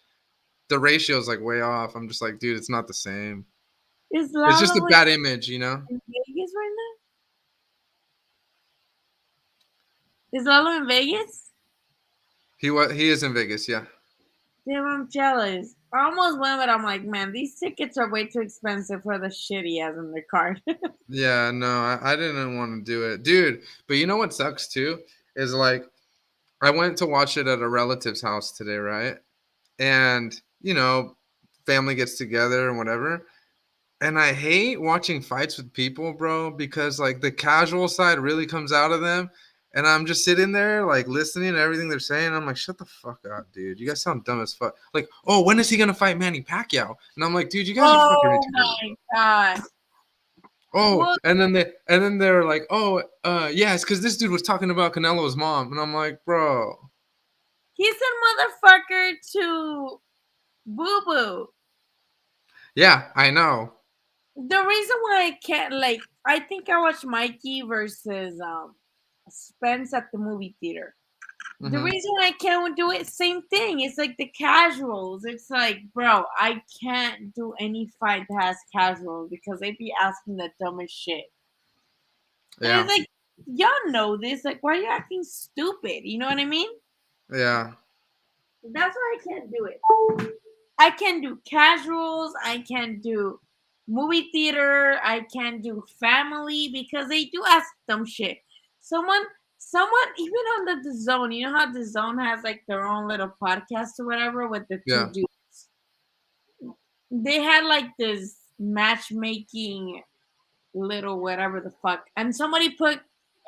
the ratio is like way off. I'm just like, dude, it's not the same. It's just a bad image, you know? In Vegas right Is Lalo in Vegas? He is in Vegas, yeah. Damn, I'm jealous. I almost went, but I'm like, man, these tickets are way too expensive for the shit he has in the card. Yeah, no, I didn't want to do it, dude. But you know what sucks too is like I went to watch it at a relative's house today, right? And family gets together and whatever. And I hate watching fights with people, bro, because like the casual side really comes out of them. And I'm just sitting there like listening to everything they're saying. I'm like, shut the fuck up, dude. You guys sound dumb as fuck. Like, oh, when is he gonna fight Manny Pacquiao? And I'm like, dude, you guys are fucking retarded. Oh my god. Oh, Well, and then they're like, oh, yeah, it's because this dude was talking about Canelo's mom, and I'm like, bro. He said motherfucker to Boo Boo. Yeah, I know. The reason why I can't, like, I think I watched Mikey versus Spence at the movie theater. The reason I can't do it, same thing. It's like the casuals. It's like, bro, I can't do any fight that has casuals because they be asking the dumbest shit. Yeah. And it's like, y'all know this. Like, why are you acting stupid? You know what I mean? Yeah. That's why I can't do it. I can do casuals. I can do movie theater. I can do family because they do ask dumb shit. Someone even on the Zone, you know how the Zone has like their own little podcast or whatever with the two dudes. They had like this matchmaking little whatever the fuck, and somebody put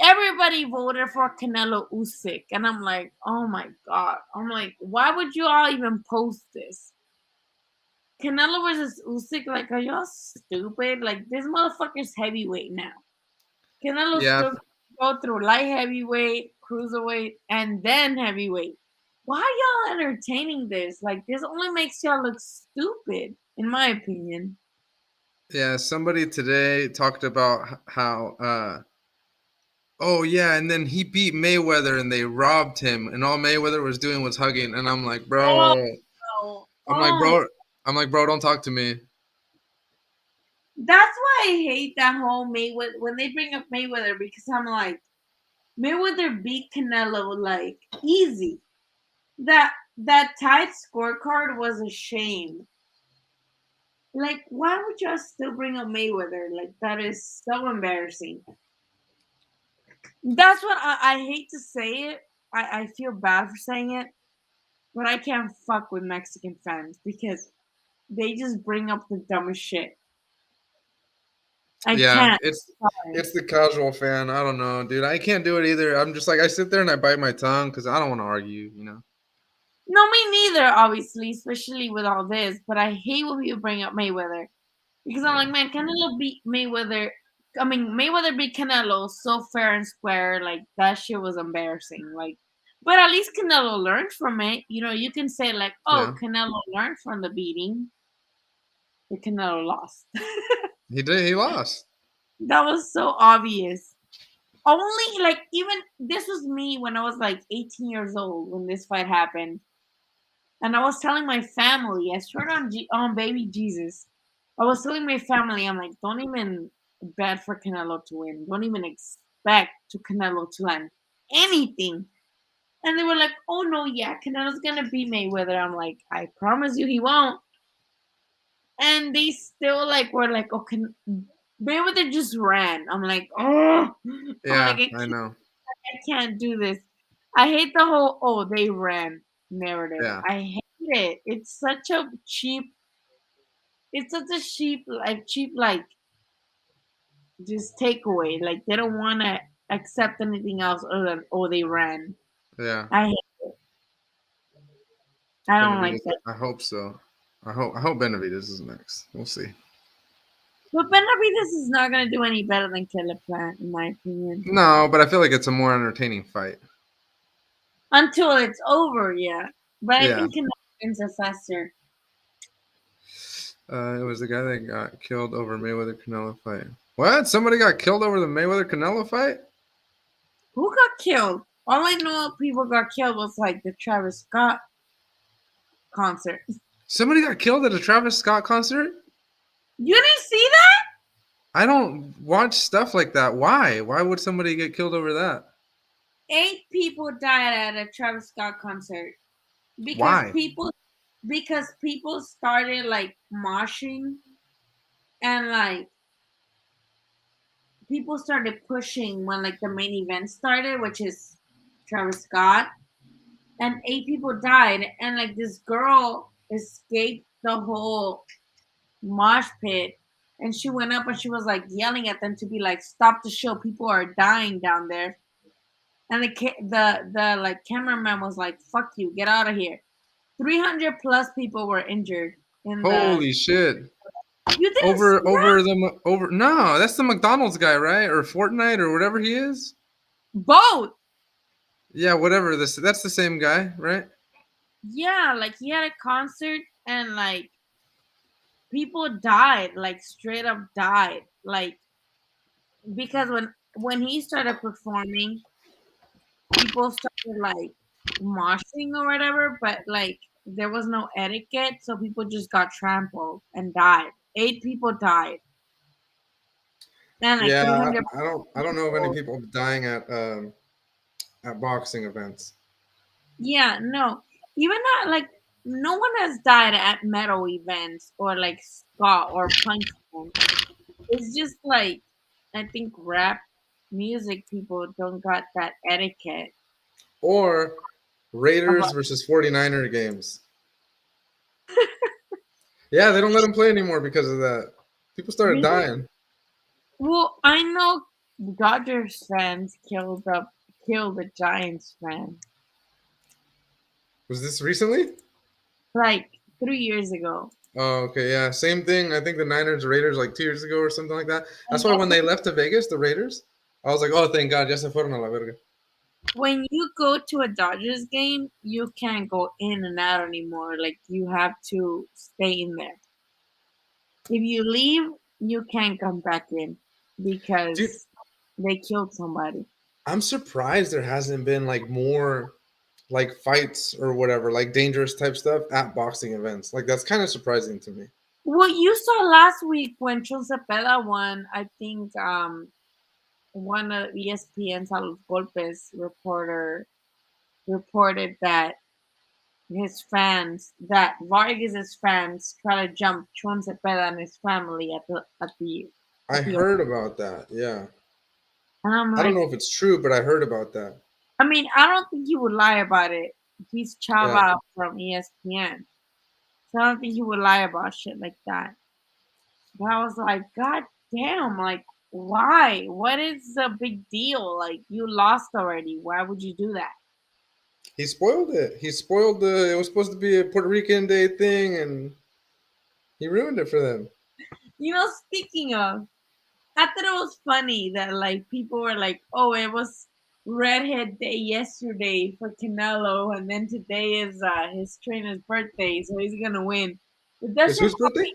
everybody voted for Canelo Usyk, and I'm like, oh my god. I'm like, why would you all even post this? Canelo versus Usyk, like, are y'all stupid? Like, this motherfucker's heavyweight now. Canelo still go through light heavyweight, cruiserweight, and then heavyweight. Why are y'all entertaining this? Like, this only makes y'all look stupid, in my opinion. Yeah, somebody today talked about how, oh yeah, and then he beat Mayweather and they robbed him, and all Mayweather was doing was hugging, and I'm like, bro, I'm like, bro, don't talk to me. That's why I hate that whole Mayweather when they bring up Mayweather, because I'm like, Mayweather beat Canelo like easy. That tied scorecard was a shame. Like, why would y'all still bring up Mayweather? Like, that is so embarrassing. That's what I hate to say it. I feel bad for saying it, but I can't fuck with Mexican fans because they just bring up the dumbest shit. I can't. It's the casual fan. I don't know, dude. I can't do it either. I'm just like, I sit there and I bite my tongue because I don't want to argue, No, me neither, obviously, especially with all this. But I hate when people bring up Mayweather because I'm like, man, Canelo beat Mayweather. I mean, Mayweather beat Canelo so fair and square. Like, that shit was embarrassing. Like, but at least Canelo learned from it. You can say like, oh, Canelo learned from the beating. But Canelo lost. He did. He lost. That was so obvious. Only like, even this was me when I was like 18 years old when this fight happened, and I was telling my family, I swear on baby Jesus, I was telling my family, I'm like, don't even bet for Canelo to win. Don't even expect Canelo to land anything. And they were like, oh no, yeah, Canelo's gonna beat Mayweather. I'm like, I promise you he won't. And they still like were like, okay, Mayweather just ran. I'm like, oh, yeah, I know. I can't do this. I hate the whole they ran narrative. Yeah. I hate it. It's such a cheap. It's such a cheap like just takeaway. Like, they don't want to accept anything else other than they ran. Yeah. I hate it. I don't like that. I hope so. I hope Benavidez is next. We'll see. But Benavidez is not going to do any better than Caleb Plant, in my opinion. No, but I feel like it's a more entertaining fight. Until it's over, yeah. But I think Canelo wins are faster. It was the guy that got killed over Mayweather-Canelo fight. What? Somebody got killed over the Mayweather-Canelo fight? Who got killed? All I know people got killed was like the Travis Scott concert. Somebody got killed at a Travis Scott concert? You didn't see that? I don't watch stuff like that. Why? Why would somebody get killed over that? 8 people died at a Travis Scott concert because Why? people started like moshing and like people started pushing when like the main event started, which is Travis Scott, and 8 people died, and like this girl escaped the whole mosh pit, and she went up and she was like yelling at them to be like, "Stop the show! People are dying down there." And the like cameraman was like, "Fuck you! Get out of here!" 300 plus people were injured in the. Holy shit. You didn't see that? Over no, that's the McDonald's guy, right? Or Fortnite or whatever he is. Both. Yeah, whatever. That's the same guy, right? Yeah, like he had a concert and like people died, like straight up died, like because when he started performing, people started like moshing or whatever, but like there was no etiquette, so people just got trampled and died. 8 people died. And like Yeah, 300. I don't know of any people dying at boxing events. Yeah, no. Even that, like, no one has died at metal events or like ska or punk events. It's just like, I think rap music people don't got that etiquette. Or Raiders versus 49er games. Yeah, they don't let them play anymore because of that. People started Really? dying. Well, I know Dodgers fans killed the Giants fan Was this recently? like 3 years ago. Oh, okay, yeah. Same thing. I think the Niners Raiders like 2 years ago or something like that. That's why when they left to Vegas, the Raiders, I was like, oh, thank God, ya se fueron a la verga. When you go to a Dodgers game, you can't go in and out anymore. Like you have to stay in there. If you leave, you can't come back in because Dude, they killed somebody. I'm surprised there hasn't been like more like fights or whatever, like dangerous type stuff at boxing events. Like that's kind of surprising to me. What you saw last week when Chon Cepeda won, I think one of ESPN's A Los Golpes reporter reported that that Vargas's fans try to jump Chon Cepeda and his family I heard about that. Yeah. and I'm I don't like, know if it's true, but I heard about that. I mean, I don't think he would lie about it. He's Chava Yeah. from ESPN. So I don't think he would lie about shit like that. But I was like, God damn, like, why? What is the big deal? Like, you lost already. Why would you do that? He spoiled it. He spoiled it was supposed to be a Puerto Rican Day thing and he ruined it for them. You know, speaking of, I thought it was funny that, like, people were like, oh, it was Redhead Day yesterday for Canelo, and then today is his trainer's birthday, so he's going to win. But that's It's whose birthday?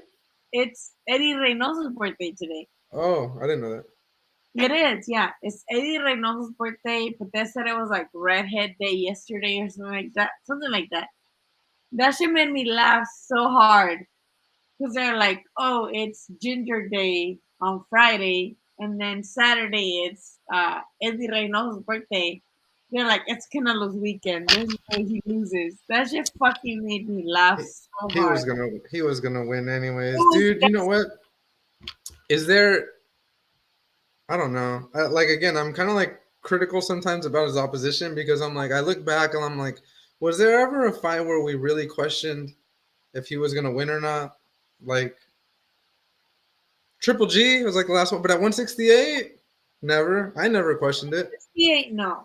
It's Eddie Reynoso's birthday today. Oh, I didn't know that. It is, yeah. It's Eddie Reynoso's birthday, but they said it was like Redhead Day yesterday or something like that. Something like that. That shit made me laugh so hard. Because they're like, oh, it's Ginger Day on Friday, and then Saturday it's Eddie Reynoso's birthday. They're like, it's Canelo's weekend. There's no way he loses. That shit fucking made me laugh so He hard. was gonna win anyways. Oh, Dude, you know what? Is there I don't know. Like again, I'm kind of like critical sometimes about his opposition because I'm like I look back and I'm like, was there ever a fight where we really questioned if he was gonna win or not? Like Triple G was like the last one, but at 168, never. I never questioned it. 68, no.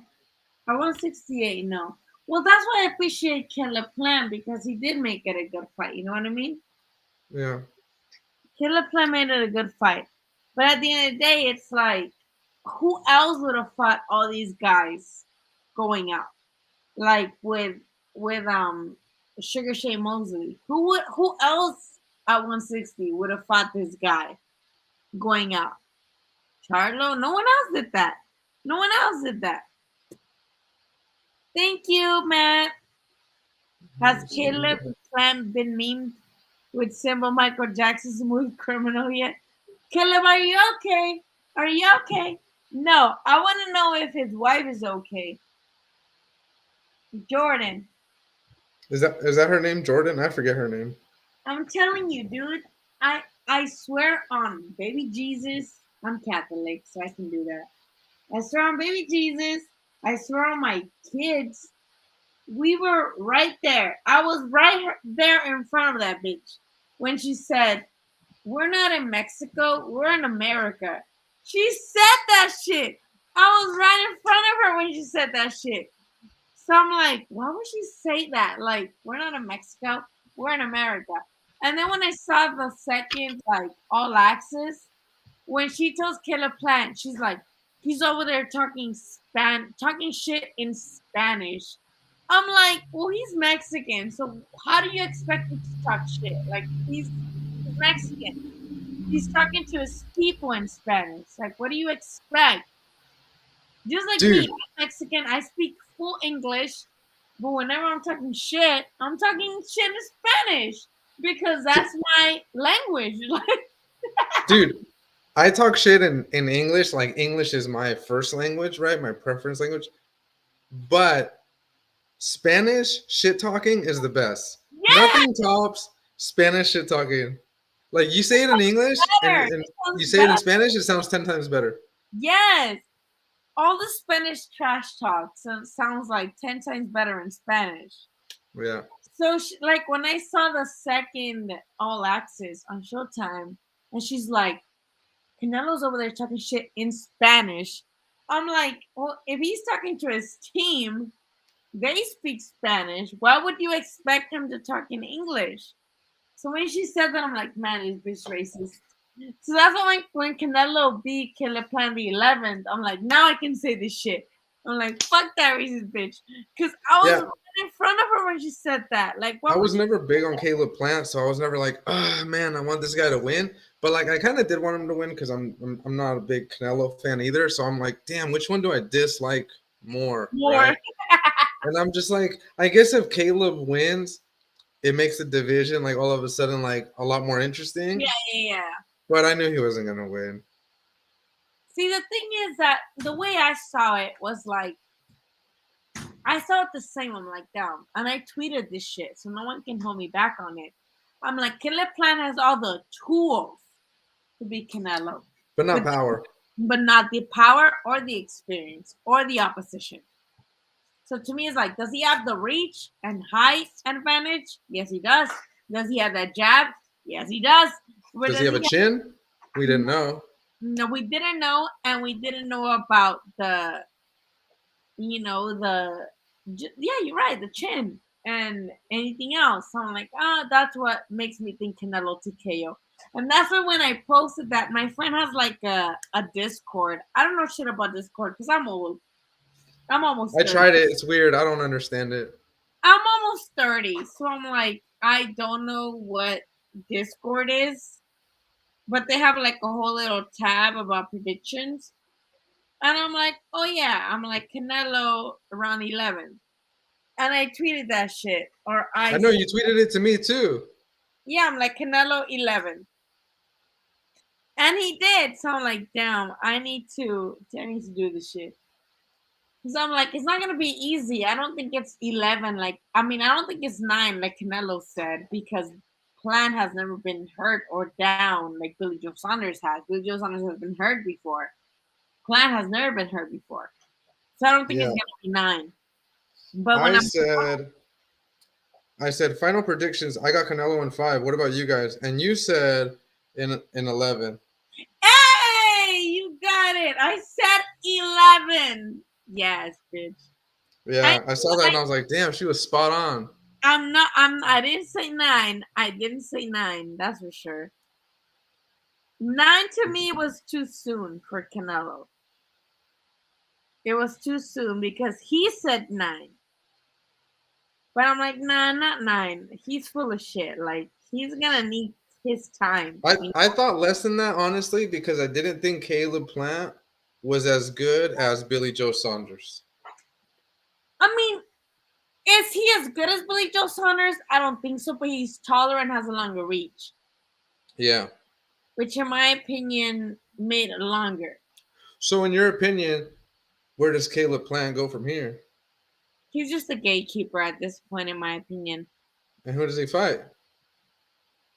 I want 68, no. Well, that's why I appreciate Caleb Plant because he did make it a good fight. You know what I mean? Yeah. Caleb Plant made it a good fight. But at the end of the day, it's like, who else would have fought all these guys going out? Like with Sugar Shea Mosley. Who else at 160 would have fought this guy going out? Charlo? No one else did that. No one else did that. Thank you, Matt. Has Caleb Plant been memed with Simba Michael Jackson's movie Criminal yet? Caleb, are you okay? Are you okay? No, I want to know if his wife is okay. Jordan. Is that her name, Jordan? I forget her name. I'm telling you, dude. I swear on baby Jesus. I'm Catholic, so I can do that. I swear on baby Jesus. I swear on my kids. We were right there. I was right there in front of that bitch when she said, "We're not in Mexico. We're in America." She said that shit. I was right in front of her when she said that shit. So I'm like, why would she say that? Like, we're not in Mexico, we're in America. And then when I saw the second, like, All Access, when she tells Caleb Plant, she's like, he's over there talking talking shit in Spanish. I'm like, well, he's Mexican, so how do you expect him to talk shit? Like, he's Mexican. He's talking to his people in Spanish. Like, what do you expect? Just like Dude. me, I'm Mexican. I speak full English, but whenever I'm talking shit in Spanish because that's my language. Dude, I talk shit in English. Like, English is my first language, right? My preference language. But Spanish shit talking is the best. Yeah! Nothing tops Spanish shit talking. Like, you say it in English and you say it in Spanish, it sounds 10 times better. Yes. All the Spanish trash talk sounds like 10 times better in Spanish. Yeah. So, like, when I saw the second All Access on Showtime, and she's like, Canelo's over there talking shit in Spanish. I'm like, well, if he's talking to his team, they speak Spanish. Why would you expect him to talk in English? So when she said that, I'm like, man, this bitch racist. So that's why when Canelo beat Caleb Plant the 11th, I'm like, now I can say this shit. I'm like, fuck that racist bitch. Because I was right in front of her when she said that. Like, I was never big on Caleb Plant, so I was never like, oh, man, I want this guy to win. But, like, I kind of did want him to win because I'm not a big Canelo fan either. So I'm like, damn, which one do I dislike more? Right? And I'm just like, I guess if Caleb wins, it makes the division, like, all of a sudden, like, a lot more interesting. Yeah. But I knew he wasn't going to win. See, the thing is that the way I saw it was like, I saw it the same. I'm like, damn. And I tweeted this shit, so no one can hold me back on it. I'm like, Caleb Plant has all the tools to beat Canelo. But not power. But not the power or the experience or the opposition. So to me, it's like, does he have the reach and height advantage? Yes, he does. Does he have that jab? Yes, he does. Does he have a chin? We didn't know. No, we didn't know, and we didn't know about the, yeah, you're right, the chin and anything else. So I'm like, that's what makes me think Canelo TKO. And that's why when I posted that, my friend has like a Discord. I don't know shit about Discord because I'm old. I'm almost 30. I tried it. It's weird. I don't understand it. I'm almost 30, so I'm like, I don't know what Discord is, but they have like a whole little tab about predictions. And I'm like, oh yeah, I'm like Canelo around 11. And I tweeted that shit. Or I know you tweeted it to me too. Yeah, I'm like Canelo 11. And he did. So I'm like, damn, I need to do this shit. Because I'm like, it's not going to be easy. I don't think it's 11. I don't think it's 9 like Canelo said, because Plant has never been hurt or down like Billy Joe Saunders has. Billy Joe Saunders has been hurt before. Plant has never been hurt before. So I don't think it's going to be 9. But when I said final predictions, I got Canelo in 5. What about you guys? And you said in 11. Hey, you got it. I said 11. Yes, bitch. Yeah, I saw that and I was like, damn, she was spot on. I didn't say 9. I didn't say 9. That's for sure. 9 to me was too soon for Canelo. It was too soon because he said 9. But I'm like, nah, not 9. He's full of shit. Like, he's going to need his time. I thought less than that, honestly, because I didn't think Caleb Plant was as good as Billy Joe Saunders. I mean, is he as good as Billy Joe Saunders? I don't think so, but he's taller and has a longer reach. Yeah. Which, in my opinion, made it longer. So, in your opinion, where does Caleb Plant go from here? He's just a gatekeeper at this point, in my opinion. And who does he fight?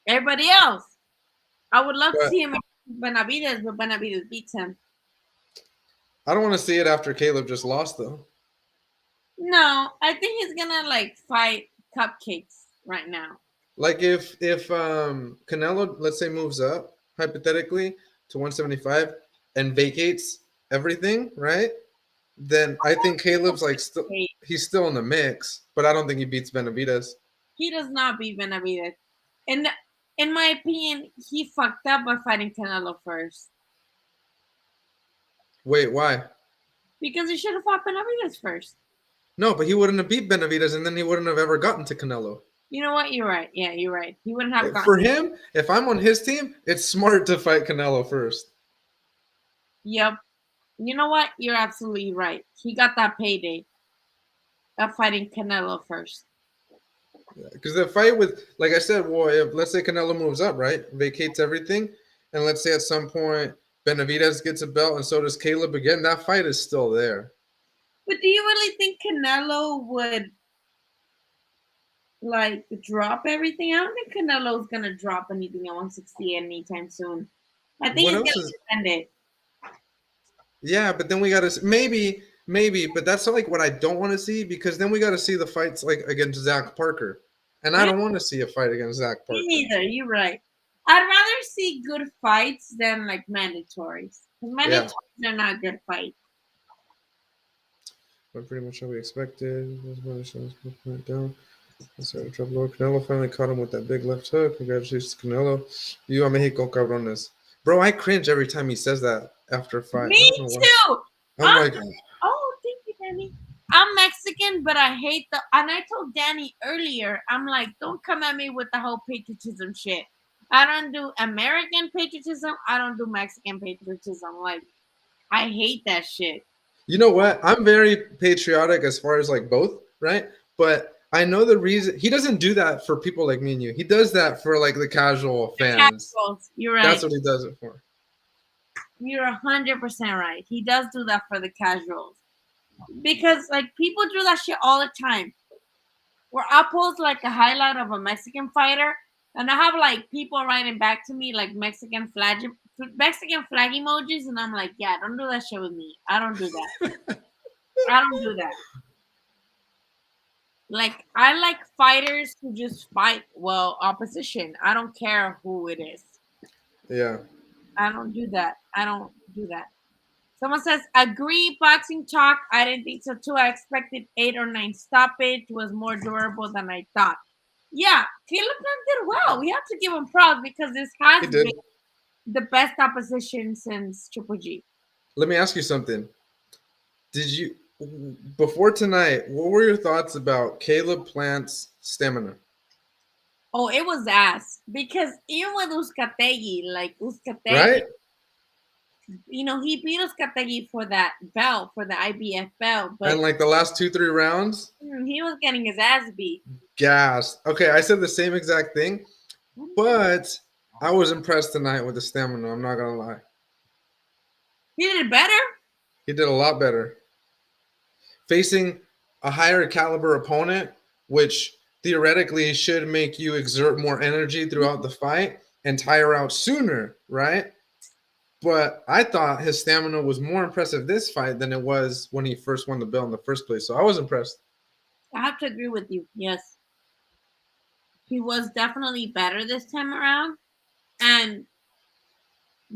Everybody else. I would love to see him with Benavidez, but Benavidez beats him. I don't want to see it after Caleb just lost, though. No, I think he's gonna like fight cupcakes right now. Like if Canelo, let's say, moves up hypothetically to 175 and vacates everything, right? Then I think Caleb's like he's still in the mix, but I don't think he beats Benavidez. He does not beat Benavidez. And in my opinion, he fucked up by fighting Canelo first. Wait, why? Because he should have fought Benavidez first. No, but he wouldn't have beat Benavidez, and then he wouldn't have ever gotten to Canelo. You know what? You're right. Yeah, you're right. He wouldn't have gotten. For him, if I'm on his team, it's smart to fight Canelo first. Yep. You know what? You're absolutely right. He got that payday of fighting Canelo first. Because the fight with, like I said, well, if let's say Canelo moves up, right, vacates everything, and let's say at some point Benavidez gets a belt and so does Caleb again, that fight is still there. But do you really think Canelo would like drop everything? I don't think Canelo's gonna drop anything at 160 anytime soon. I think he's gonna defend it. Yeah, but then we gotta maybe, but that's like what I don't want to see, because then we gotta see the fights like against Zach Parker, and I don't want to see a fight against Zach Parker. Me neither. You're right. I'd rather see good fights than like mandatories. Mandatories are not good fights. But pretty much how we expected. Down. Canelo finally caught him with that big left hook. Congratulations, Canelo. You a Mexico, cabrones. Bro, I cringe every time he says that after a fight. Me too. I'm like, oh, thank you, Danny. I'm Mexican, but I hate and I told Danny earlier, I'm like, don't come at me with the whole patriotism shit. I don't do American patriotism. I don't do Mexican patriotism. Like, I hate that shit. You know what? I'm very patriotic as far as like both, right? But I know the reason he doesn't do that for people like me and you. He does that for like the casual fans. You're right. That's what he does it for. You're 100% right. He does do that for the casuals. Because like people do that shit all the time. Where I post like a highlight of a Mexican fighter, and I have like people writing back to me like Mexican flag emojis, and I'm like, yeah, don't do that shit with me. I don't do that. I don't do that. Like, I like fighters who just fight opposition. I don't care who it is. Yeah. I don't do that. I don't do that. Someone says, agree, boxing talk. I didn't think so too. I expected 8 or 9 stoppage. Was more durable than I thought. Yeah, Caleb did well. We have to give him props because this has been the best opposition since Triple G. Let me ask you something. Before tonight, what were your thoughts about Caleb Plant's stamina? Oh, it was ass. Because even with Uzcategui, right? You know, he beat Uzcategui for that belt, for the IBF belt. But and like the last 2-3 rounds? He was getting his ass beat. Gassed. Okay, I said the same exact thing, but I was impressed tonight with the stamina. I'm not going to lie. He did better? He did a lot better. Facing a higher caliber opponent, which theoretically should make you exert more energy throughout the fight and tire out sooner, right? But I thought his stamina was more impressive this fight than it was when he first won the belt in the first place. So I was impressed. I have to agree with you. Yes. He was definitely better this time around. And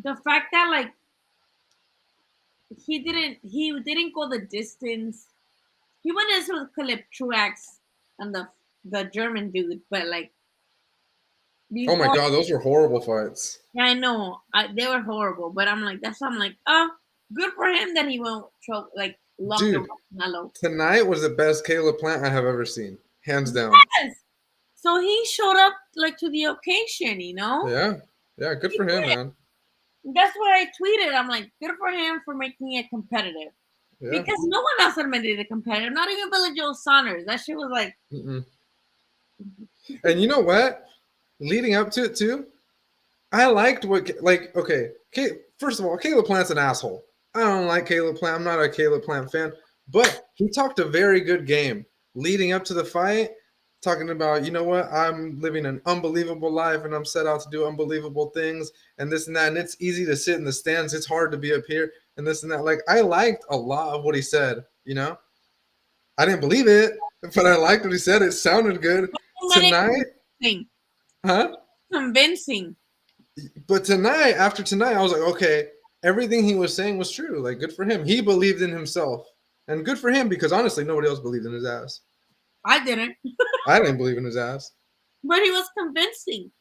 the fact that like he didn't go the distance. He went into with Philip Truax and the German dude, but like oh my god, those were horrible fights. Yeah, I know. They were horrible, but I'm like, that's why I'm like, oh, good for him that he won't like love the Canelo. Tonight was the best Caleb Plant I have ever seen, hands down. Yes. So he showed up like to the occasion, you know. Yeah, good for him, man. That's what I tweeted. I'm like, good for him for making it competitive. Yeah. Because no one else had made it competitive. Not even Billy Joe Saunders. That shit was like. And you know what? Leading up to it too, I liked first of all, Caleb Plant's an asshole. I don't like Caleb Plant. I'm not a Caleb Plant fan. But he talked a very good game leading up to the fight, talking about, you know what, I'm living an unbelievable life and I'm set out to do unbelievable things and this and that. And it's easy to sit in the stands. It's hard to be up here and this and that. Like, I liked a lot of what he said, you know? I didn't believe it, but I liked what he said. It sounded good. Tonight, huh? Convincing. But tonight, after tonight, I was like, okay, everything he was saying was true. Like, good for him. He believed in himself. And good for him, because honestly, nobody else believed in his ass. I didn't. I didn't believe in his ass. But he was convincing.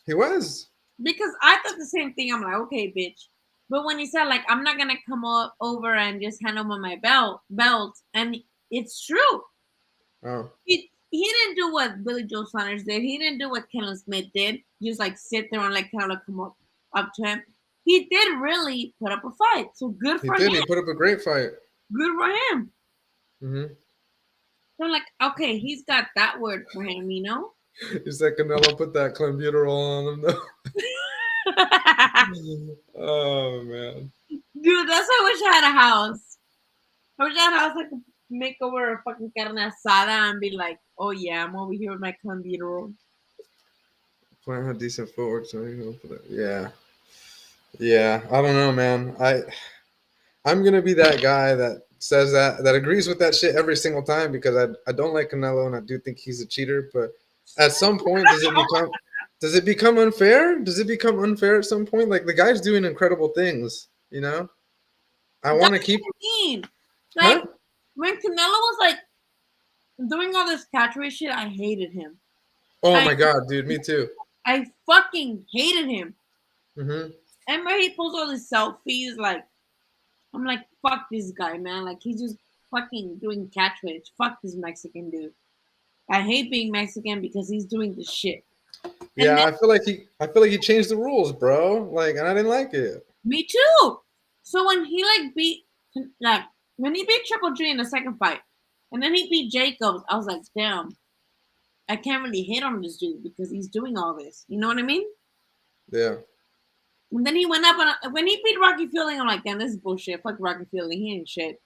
He was. Because I thought the same thing. I'm like, okay, bitch. But when he said, like, I'm not going to come over and just hand over my belt, and it's true. Oh. He didn't do what Billy Joe Saunders did. He didn't do what Kellen Smith did. Just, like, sit there and let Canelo come up to him. He did really put up a fight. So good for him. He put up a great fight. Good for him. Mm-hmm. So I'm like, okay, he's got that word for him, you know? He said Canelo put that clenbuterol on him, though. Oh, man. Dude, that's why I wish I had a house. I wish I had a house I could make over a fucking carne asada and be like, oh, yeah, I'm over here with my clenbuterol. Plant had decent footwork, so yeah. Yeah, I don't know, man. I'm going to be that guy that says that agrees with that shit every single time, because I don't like Canelo and I do think he's a cheater, but at some point does it become unfair? Does it become unfair at some point? Like, the guy's doing incredible things, you know? I want to keep like, when Canelo was like doing all this catchweight shit, I hated him. Oh my god, dude, me too. I fucking hated him. Mm-hmm. And when he posts all his selfies, like, I'm like, fuck this guy, man. Like, he's just fucking doing catchweight. Fuck this Mexican dude. I hate being Mexican because he's doing the shit. Yeah, I feel like he changed the rules, bro. Like, and I didn't like it. Me too. So when he beat Triple G in the second fight, and then he beat Jacobs, I was like, damn, I can't really hate on this dude because he's doing all this. You know what I mean? Yeah. And then he went up and when he beat Rocky Fielding, I'm like, damn, this is bullshit. Fuck Rocky Fielding, he ain't shit.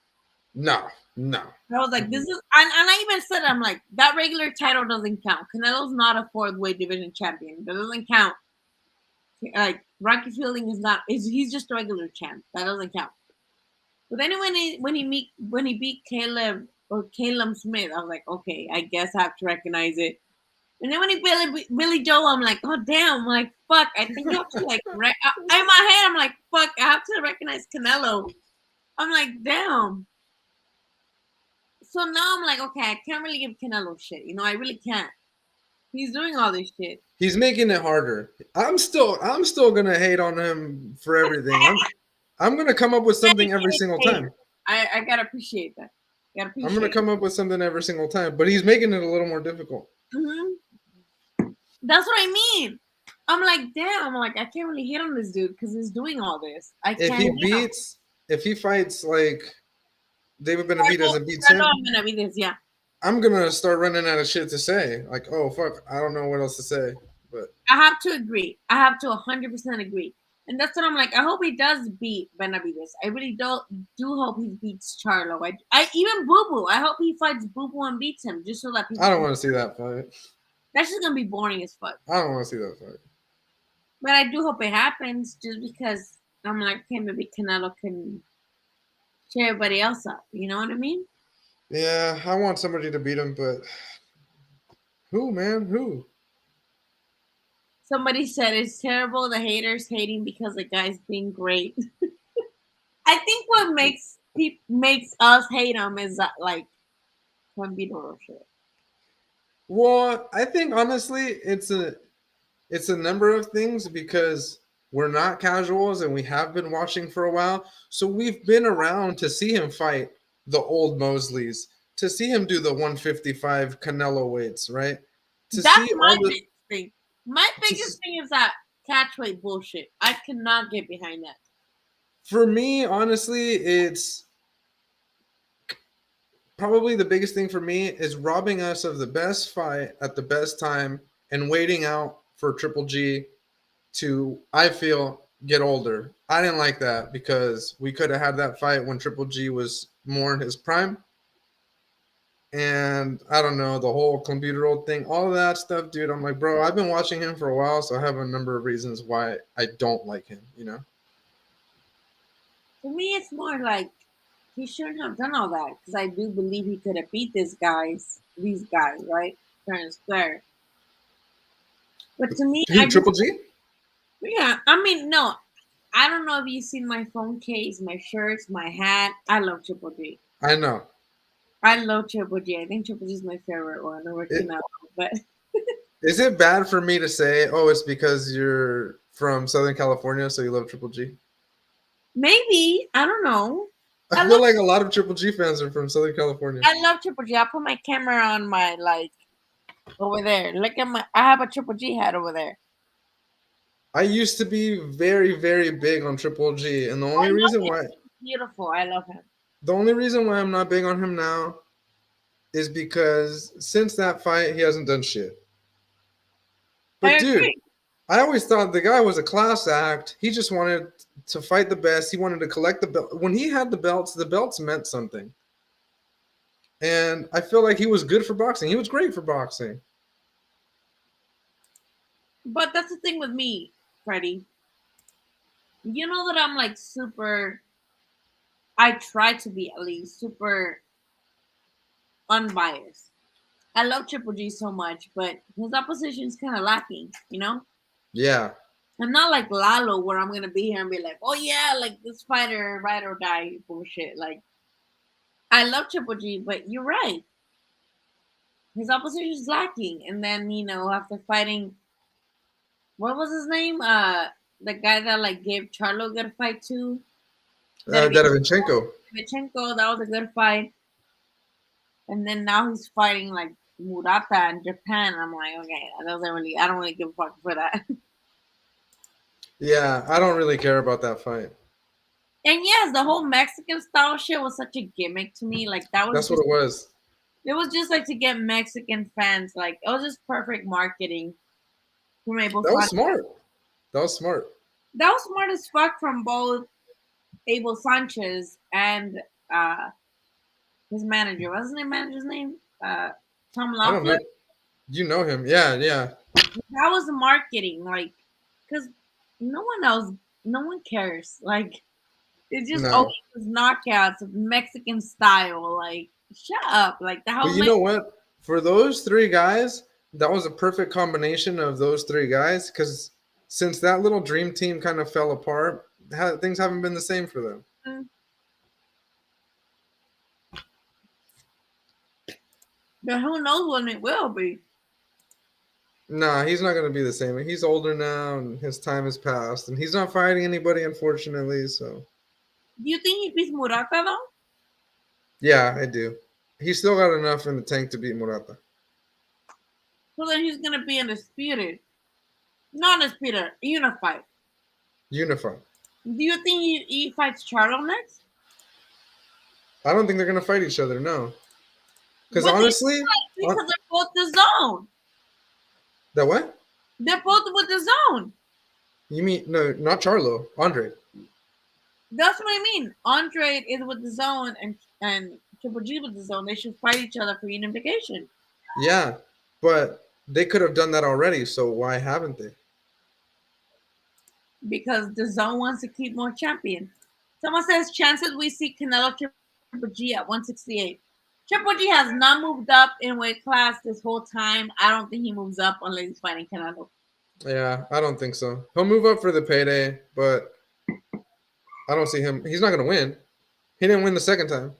No. I was like, this is, and I even said, I'm like, that regular title doesn't count. Canelo's not a 4th weight division champion. That doesn't count. Like, Rocky Fielding he's just a regular champ. That doesn't count. But then when he beat Caleb Smith, I was like, okay, I guess I have to recognize it. And then when he beat Billy Joe, I'm like, oh damn, I'm like, fuck, I think I have to in my head, I'm like, fuck, I have to recognize Canelo. I'm like, damn. So now I'm like, okay, I can't really give Canelo shit. You know, I really can't. He's doing all this shit. He's making it harder. I'm still gonna hate on him for everything. I'm gonna come up with something every single time. I gotta appreciate that. I'm gonna come up with something every single time, but he's making it a little more difficult. Mm-hmm. That's what I mean. I'm like, damn. I'm like, I can't really hate on this dude because he's doing all this. If he fights like David Benavidez and beats him, yeah. I'm gonna start running out of shit to say. Like, oh fuck, I don't know what else to say. But I have to agree. I have to 100% agree. And that's what I'm like. I hope he does beat Benavidez. I really do hope he beats Charlo. I even Boo Boo. I hope he fights Boo Boo and beats him just so that people. I don't want to see that fight. That's just gonna be boring as fuck. I don't want to see that fight. But I do hope it happens, just because I'm like, okay, maybe Canelo can cheer everybody else up. You know what I mean? Yeah, I want somebody to beat him, but who, man? Who? Somebody said it's terrible. The haters hating because the guy's being great. I think what makes us hate him is that, like, Clenbuterol shit. Well, I think honestly, it's a number of things, because we're not casuals and we have been watching for a while, so we've been around to see him fight the old Mosleys, to see him do the 155 Canelo weights, right? That's my biggest thing. My biggest thing is that catchweight bullshit. I cannot get behind that. For me, honestly, it's probably the biggest thing for me is robbing us of the best fight at the best time and waiting out for Triple G to, I feel, get older. I didn't like that, because we could have had that fight when Triple G was more in his prime. and I don't know, the whole computer old thing, all of that stuff, dude. I'm like, bro, I've been watching him for a while, so I have a number of reasons why I don't like him, you know? For me, it's more like he shouldn't have done all that because I do believe he could have beat these guys, right? Fair and square. But to me, Who, Triple G? Yeah, I mean, no, I don't know if you've seen my phone case, my shirts, my hat. I love Triple G. I know. I love Triple G. I think Triple G is my favorite one over Canelo. But is it bad for me to say, oh, it's because you're from Southern California, so you love Triple G? Maybe. I don't know. I feel like a lot of Triple G fans are from Southern California. I love Triple G. I put my camera on my, like, over there. Look at I have a Triple G hat over there. I used to be very, very big on Triple G, and the only reason why... Beautiful. I love him. The only reason why I'm not big on him now is because since that fight, he hasn't done shit. But dude, I always thought the guy was a class act. He just wanted to fight the best. He wanted to collect the belt. When he had the belts meant something. And I feel like he was good for boxing. He was great for boxing. But that's the thing with me, Freddie. You know that I'm like super... I try to be at least super unbiased. I love Triple G so much, but his opposition is kind of lacking, you know? Yeah. I'm not like Lalo where I'm going to be here and be like, oh yeah, like this fighter, ride or die bullshit. Like, I love Triple G, but you're right. His opposition is lacking. And then, you know, after fighting, what was his name? The guy that like gave Charlo a good fight too. Derevyanchenko. Derevyanchenko, that was a good fight. And then now he's fighting like Murata in Japan. I'm like, okay, I don't really give a fuck for that. Yeah, I don't really care about that fight. And yes, the whole Mexican style shit was such a gimmick to me. Like that's what it was. It was just like to get Mexican fans. Like it was just perfect marketing from Abel. That was smart. That was smart. That was smart as fuck from both Abel Sanchez and his manager. What's his manager's name? Tom Laughlin. I don't know. You know him. Yeah. That was the marketing, like, because no one cares. Like, it's just always knockouts of Mexican style. Like, shut up. Like, the whole. But you know what? For those three guys, that was a perfect combination of those three guys. Because since that little dream team kind of fell apart, things haven't been the same for them. But who knows when it will be? Nah, he's not going to be the same. He's older now, and his time has passed, and he's not fighting anybody, unfortunately. So, do you think he beats Murata though? Yeah, I do. He's still got enough in the tank to beat Murata. So then he's going to be undisputed, not undisputed, unified. Unified. Do you think he fights Charlo next? I don't think they're going to fight each other. No. Because honestly, because they're both the zone. That what? They're both with the zone. You mean no, not Charlo, Andre. That's what I mean. Andre is with the zone and Triple G with the zone. They should fight each other for unification. Yeah, but they could have done that already. So why haven't they? Because the zone wants to keep more champion. Someone says chances we see Canelo Triple G at 168. Triple G has not moved up in weight class this whole time. I don't think he moves up unless he's fighting Canelo. Yeah, I don't think so. He'll move up for the payday, but I don't see him. He's not going to win. He didn't win the second time.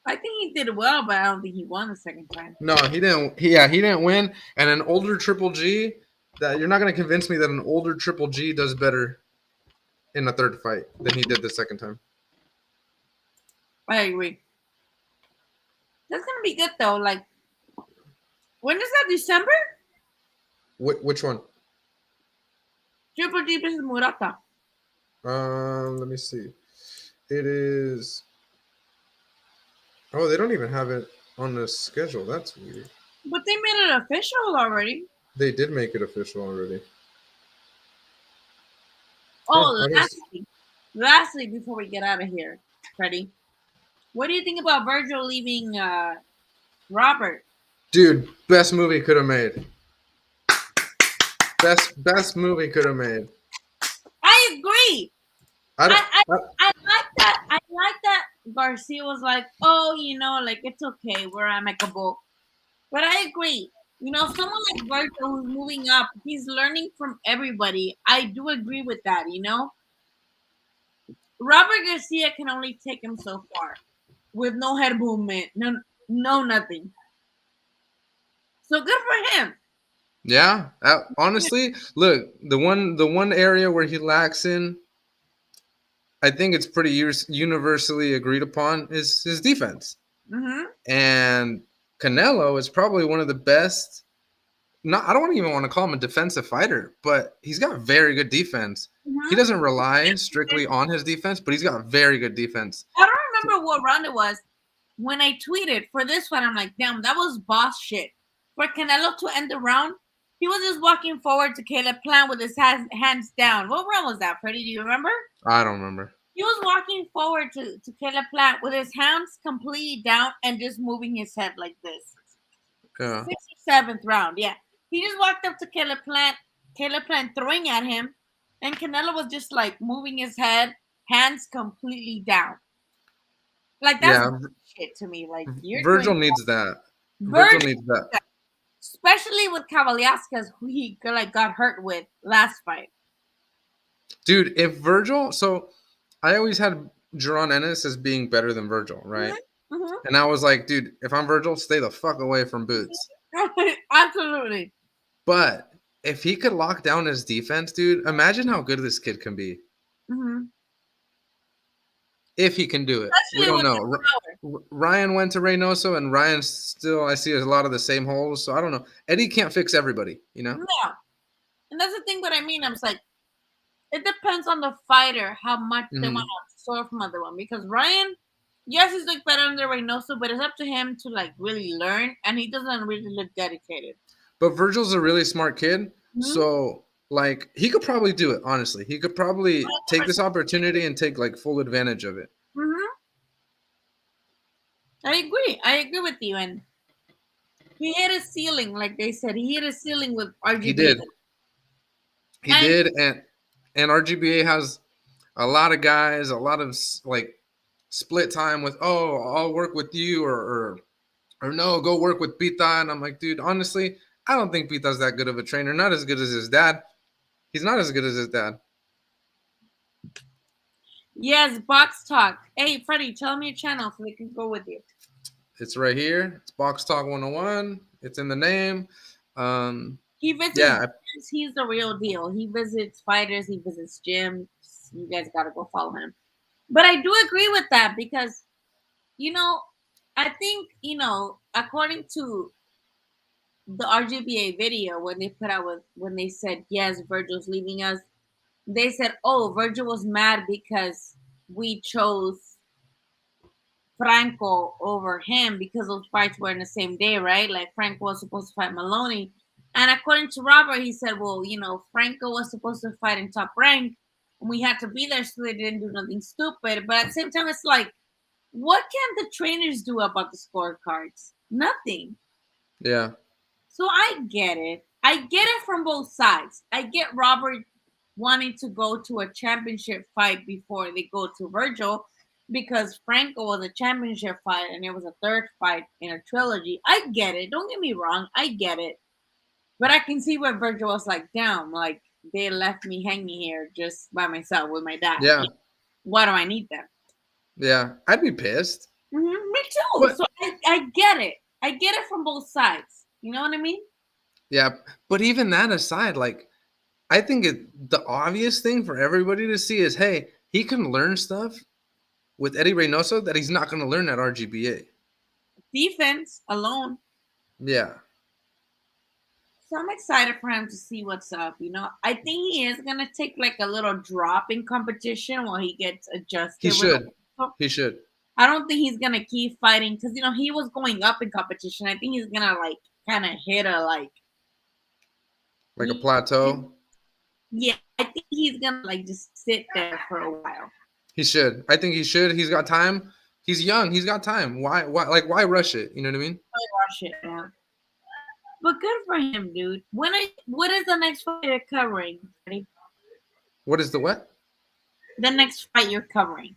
I think he did well, but I don't think he won the second time. No, he didn't. He didn't win. And an older Triple G, that you're not going to convince me that an older Triple G does better in the third fight than he did the second time. I agree. That's gonna be good though. Like, when is that? December? Which one? Triple G versus Murata. Let me see. It is. Oh, they don't even have it on the schedule. That's weird. But they made it official already. They did make it official already. Oh, lastly, before we get out of here, Freddie. What do you think about Virgil leaving Robert? Dude, best movie could have made. Best movie could have made. I agree. I like that. I like that Garcia was like, oh, like it's okay, we're amicable. But I agree. Someone like Virgil who's moving up, he's learning from everybody. I do agree with that, Robert Garcia can only take him so far with no head movement, no nothing. So good for him. Yeah, honestly, look, the one area where he lacks in, I think it's pretty universally agreed upon, is his defense. Mm-hmm. And Canelo is probably one of the best. I don't even want to call him a defensive fighter, but he's got very good defense. Mm-hmm. He doesn't rely strictly on his defense, but he's got very good defense. I don't remember what round it was. When I tweeted for this one, I'm like, damn, that was boss shit. For Canelo to end the round, he was just walking forward to Caleb Plant with his hands down. What round was that, Freddie? Do you remember? I don't remember. He was walking forward to Caleb Plant with his hands completely down and just moving his head like this. Yeah. 6th or 7th round, yeah. He just walked up to Caleb Plant throwing at him, and Canelo was just like moving his head, hands completely down. Like that's shit to me. Like Virgil needs that. Virgil needs that. Especially with Cavallasquez, who he got hurt with last fight. Dude, if Virgil, so I always had Jaron Ennis as being better than Virgil, right? Mm-hmm. And I was like, dude, if I'm Virgil, stay the fuck away from Boots. Absolutely. But if he could lock down his defense, dude, imagine how good this kid can be. Mm-hmm. If he can do it. Especially we don't know. Ryan went to Reynoso, and Ryan still, I see a lot of the same holes. So I don't know. Eddie can't fix everybody, No. And that's the thing what I mean. I'm just like, it depends on the fighter how much they want to absorb from other one. Because Ryan, yes, he's like better under Reynoso, but it's up to him to like really learn, and he doesn't really look dedicated. But Virgil's a really smart kid, so like he could probably do it. Honestly, he could probably take this opportunity and take like full advantage of it. Mm-hmm. I agree with you, and he hit a ceiling, like they said. He hit a ceiling with RGBA. He did, and RGBA has a lot of guys, a lot of like split time with, oh, I'll work with you, or no, go work with Pita. And I'm like, dude, honestly, I don't think Pita's that good of a trainer. Not as good as his dad. He's not as good as his dad. Yes, Box Talk. Hey, Freddie, tell me your channel so we can go with you. It's right here. It's Box Talk 101. It's in the name. He visits gyms. He's the real deal. He visits fighters. He visits gyms. You guys got to go follow him. But I do agree with that because, I think, according to the RGBA video, when they said, yes, Virgil's leaving us, they said, oh, Virgil was mad because we chose Franco over him because those fights were in the same day, right? Like Franco was supposed to fight Maloney. And according to Robert, he said, well, Franco was supposed to fight in Top Rank and we had to be there so they didn't do nothing stupid. But at the same time, it's like, what can the trainers do about the scorecards? Nothing. Yeah. So I get it. I get it from both sides. I get Robert wanting to go to a championship fight before they go to Virgil because Franco was a championship fight and it was a third fight in a trilogy. I get it. Don't get me wrong. I get it. But I can see where Virgil was like, damn, like they left me hanging here just by myself with my dad. Yeah. Why do I need them? Yeah. I'd be pissed. Mm-hmm. Me too. But, so I get it. I get it from both sides. You know what I mean? Yeah. But even that aside, like, I think the obvious thing for everybody to see is, hey, he can learn stuff with Eddie Reynoso that he's not going to learn at RGBA. Defense alone. Yeah. So I'm excited for him to see what's up. I think he is going to take like a little drop in competition while he gets adjusted. He should. He should. I don't think he's going to keep fighting because, he was going up in competition. I think he's going to like kind of hit a like a plateau. Yeah, I think he's going to like just sit there for a while. He should. I think he should. He's got time. He's young. He's got time. Why rush it? You know what I mean? Why rush it, man? But good for him, dude. What is the next fight you're covering, Freddie? What is the what? The next fight you're covering.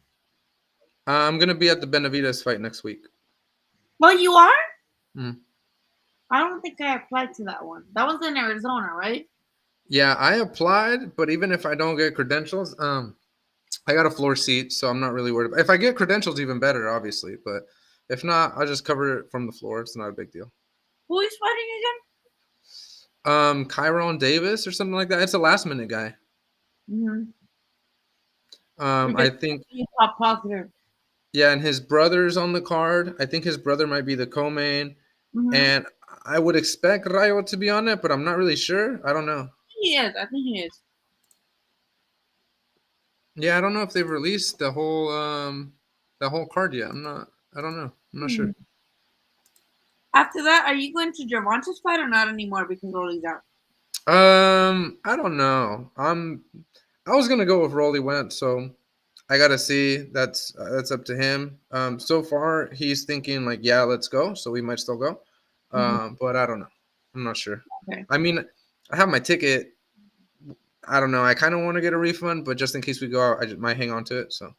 I'm gonna be at the Benavidez fight next week. Well, you are? Mm. I don't think I applied to that one. That one's in Arizona, right? Yeah, I applied, but even if I don't get credentials, I got a floor seat, so I'm not really worried about it. If I get credentials, even better, obviously. But if not, I'll just cover it from the floor. It's not a big deal. Who is fighting again? Kyron Davis or something like that. It's a last minute guy. Mm-hmm. I think. Top positive. Yeah, and his brother's on the card. I think his brother might be the co-main. Mm-hmm. And I would expect Rayo to be on it, but I'm not really sure. I don't know. He is. I think he is. Yeah, I don't know if they've released the whole card yet. I don't know. I'm not sure. After that, are you going to Gervonta's fight or not anymore because Rolly's out? I don't know. I was gonna go if Rolly went, so I gotta see. That's up to him. So far he's thinking like, yeah, let's go. So we might still go. But I don't know. I'm not sure. Okay. I mean, I have my ticket. I don't know. I kind of want to get a refund, but just in case we go out, I just might hang on to it. So.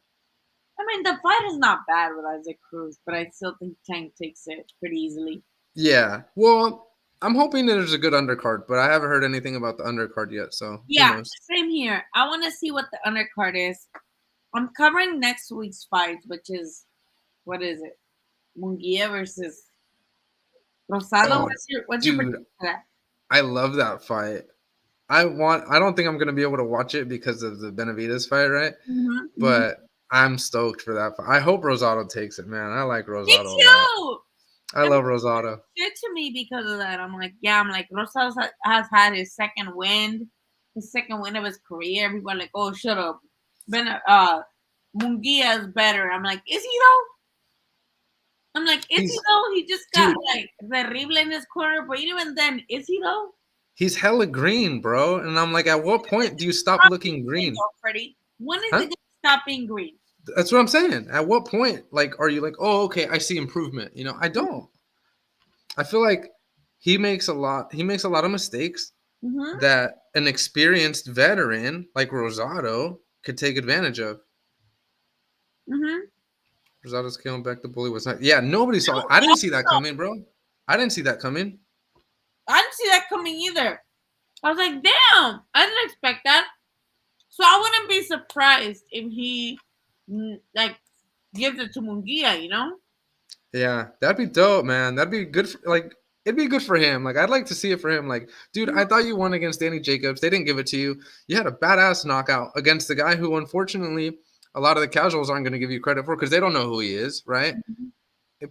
I mean, the fight is not bad with Isaac Cruz, but I still think Tank takes it pretty easily. Yeah. Well, I'm hoping that there's a good undercard, but I haven't heard anything about the undercard yet. So yeah, same here. I want to see what the undercard is. I'm covering next week's fight, which is, what is it? Munguia versus Rosado. What's your prediction for that? I love that fight. I don't think I'm gonna be able to watch it because of the Benavidez fight, right? Mm-hmm. But I'm stoked for that fight. I hope Rosado takes it, man. I like Rosado. Me too. I love Rosado. Shit to me because of that. I'm like Rosado has had his second win of his career. Everybody like, oh, shut up. Munguia is better. I'm like, is he though? I'm like, is he though? He just got like Terrible in his corner, but even then, is he though? He's hella green, bro. And I'm like, at what point do you stop looking green? Freddie? When is it gonna stop being green? That's what I'm saying. At what point, like, are you like, oh, okay, I see improvement? You know, I don't. I feel like he makes a lot of mistakes that an experienced veteran like Rosado could take advantage of. Rosado's scaling back the bully was not. Yeah, nobody saw it. I didn't see that coming, bro. I didn't see that coming. I didn't see that coming either. I was like, damn, I didn't expect that. So I wouldn't be surprised if he like gives it to Munguia, you know? Yeah, that'd be dope, man. That'd be good. It'd be good for him. Like, I'd like to see it for him. Like, dude, I thought you won against Danny Jacobs. They didn't give it to you. You had a badass knockout against the guy who, unfortunately, a lot of the casuals aren't going to give you credit for because they don't know who he is, right?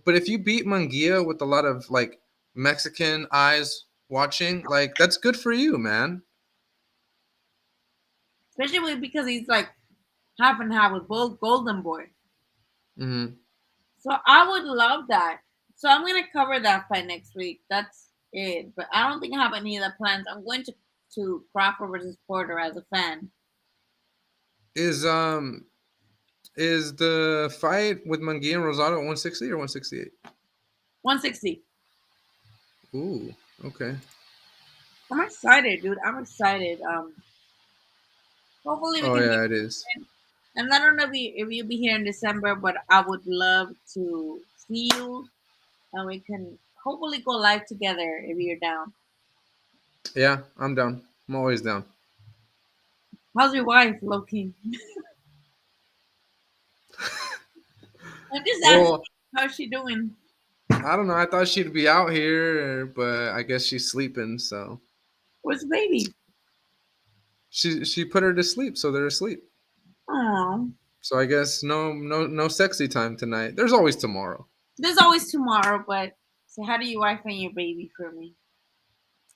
But if you beat Munguia with a lot of like Mexican eyes watching, like, that's good for you, man. Especially because he's like half and half with both Golden Boy. So I would love that. So I'm gonna cover that fight next week. That's it. But I don't think I have any other plans. I'm going to Crawford versus Porter as a fan. Is the fight with Munguia and Rosado 160 or 168? 160. Ooh, okay. I'm excited, dude. I'm excited. Hopefully we can it is. And I don't know if you'll be here in December, but I would love to see you, and we can hopefully go live together if you're down. Yeah, I'm down. I'm always down. How's your wife, Loki? I'm just asking, how's she doing? I don't know. I thought she'd be out here, but I guess she's sleeping. So. Where's the baby? She put her to sleep, so they're asleep. Aww. So I guess no sexy time tonight. There's always tomorrow. There's always tomorrow, but say hi to your wife and your baby for me.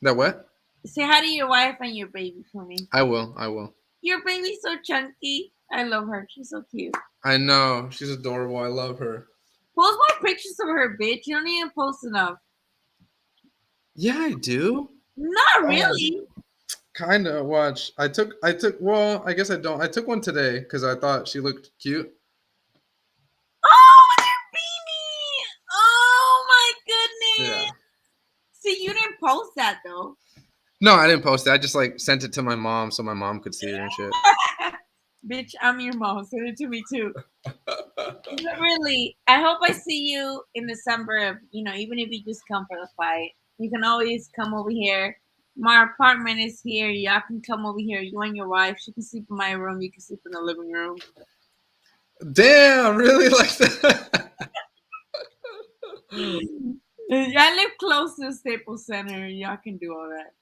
That what? Say hi to your wife and your baby for me. I will. Your baby's so chunky. I love her. She's so cute. I know. She's adorable. I love her. Post more pictures of her, bitch. You don't even post enough. Yeah, I do. Not really. Kind of. Watch. I took. Well, I guess I don't. I took one today because I thought she looked cute. Oh, with your See, you didn't post that though. No, I didn't post it. I just like sent it to my mom so my mom could see it and shit. Bitch, I'm your mom. Send it to me too. But really, I hope I see you in December. Even if you just come for the fight, you can always come over here. My apartment is here. Y'all can come over here. You and your wife. She can sleep in my room. You can sleep in the living room. Damn, really like that? I live close to the Staples Center. Y'all can do all that.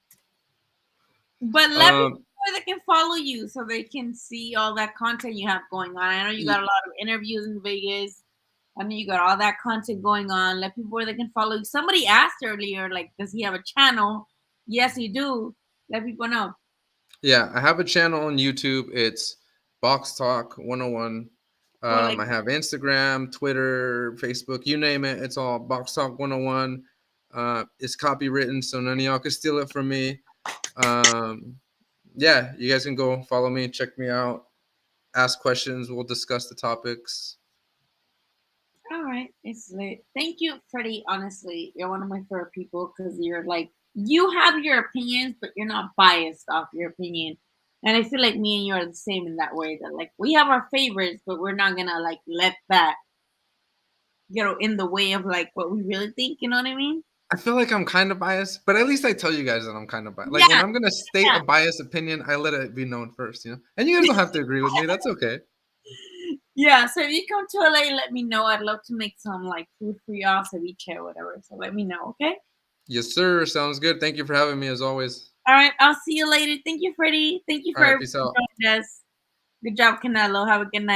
But let me know where they can follow you so they can see all that content you have going on. I know you got a lot of interviews in Vegas. I know you got all that content going on. Let people where they can follow you. Somebody asked earlier, like, does he have a channel? Yes, he do. Let people know. Yeah, I have a channel on YouTube. It's Box Talk 101. I have Instagram, Twitter, Facebook, you name it. It's all Box Talk 101. It's copywritten, so none of y'all can steal it from me. Yeah, you guys can go follow me, check me out, ask questions. We'll discuss the topics. All right, it's lit. Thank you, Freddie. Honestly, you're one of my favorite people because you're like, you have your opinions, but you're not biased off your opinion. And I feel like me and you are the same in that way. That like we have our favorites, but we're not gonna like let that in the way of like what we really think. You know what I mean? I feel like I'm kind of biased, but at least I tell you guys that I'm kind of biased. Like when I'm gonna state a biased opinion, I let it be known first, And you guys don't have to agree with me. That's okay. Yeah. So if you come to LA, let me know. I'd love to make some like food for y'all, ceviche or whatever. So let me know, okay? Yes, sir. Sounds good. Thank you for having me as always. All right. I'll see you later. Thank you, Freddie. Thank you for All right, peace out. joining us. Good job, Canelo. Have a good night.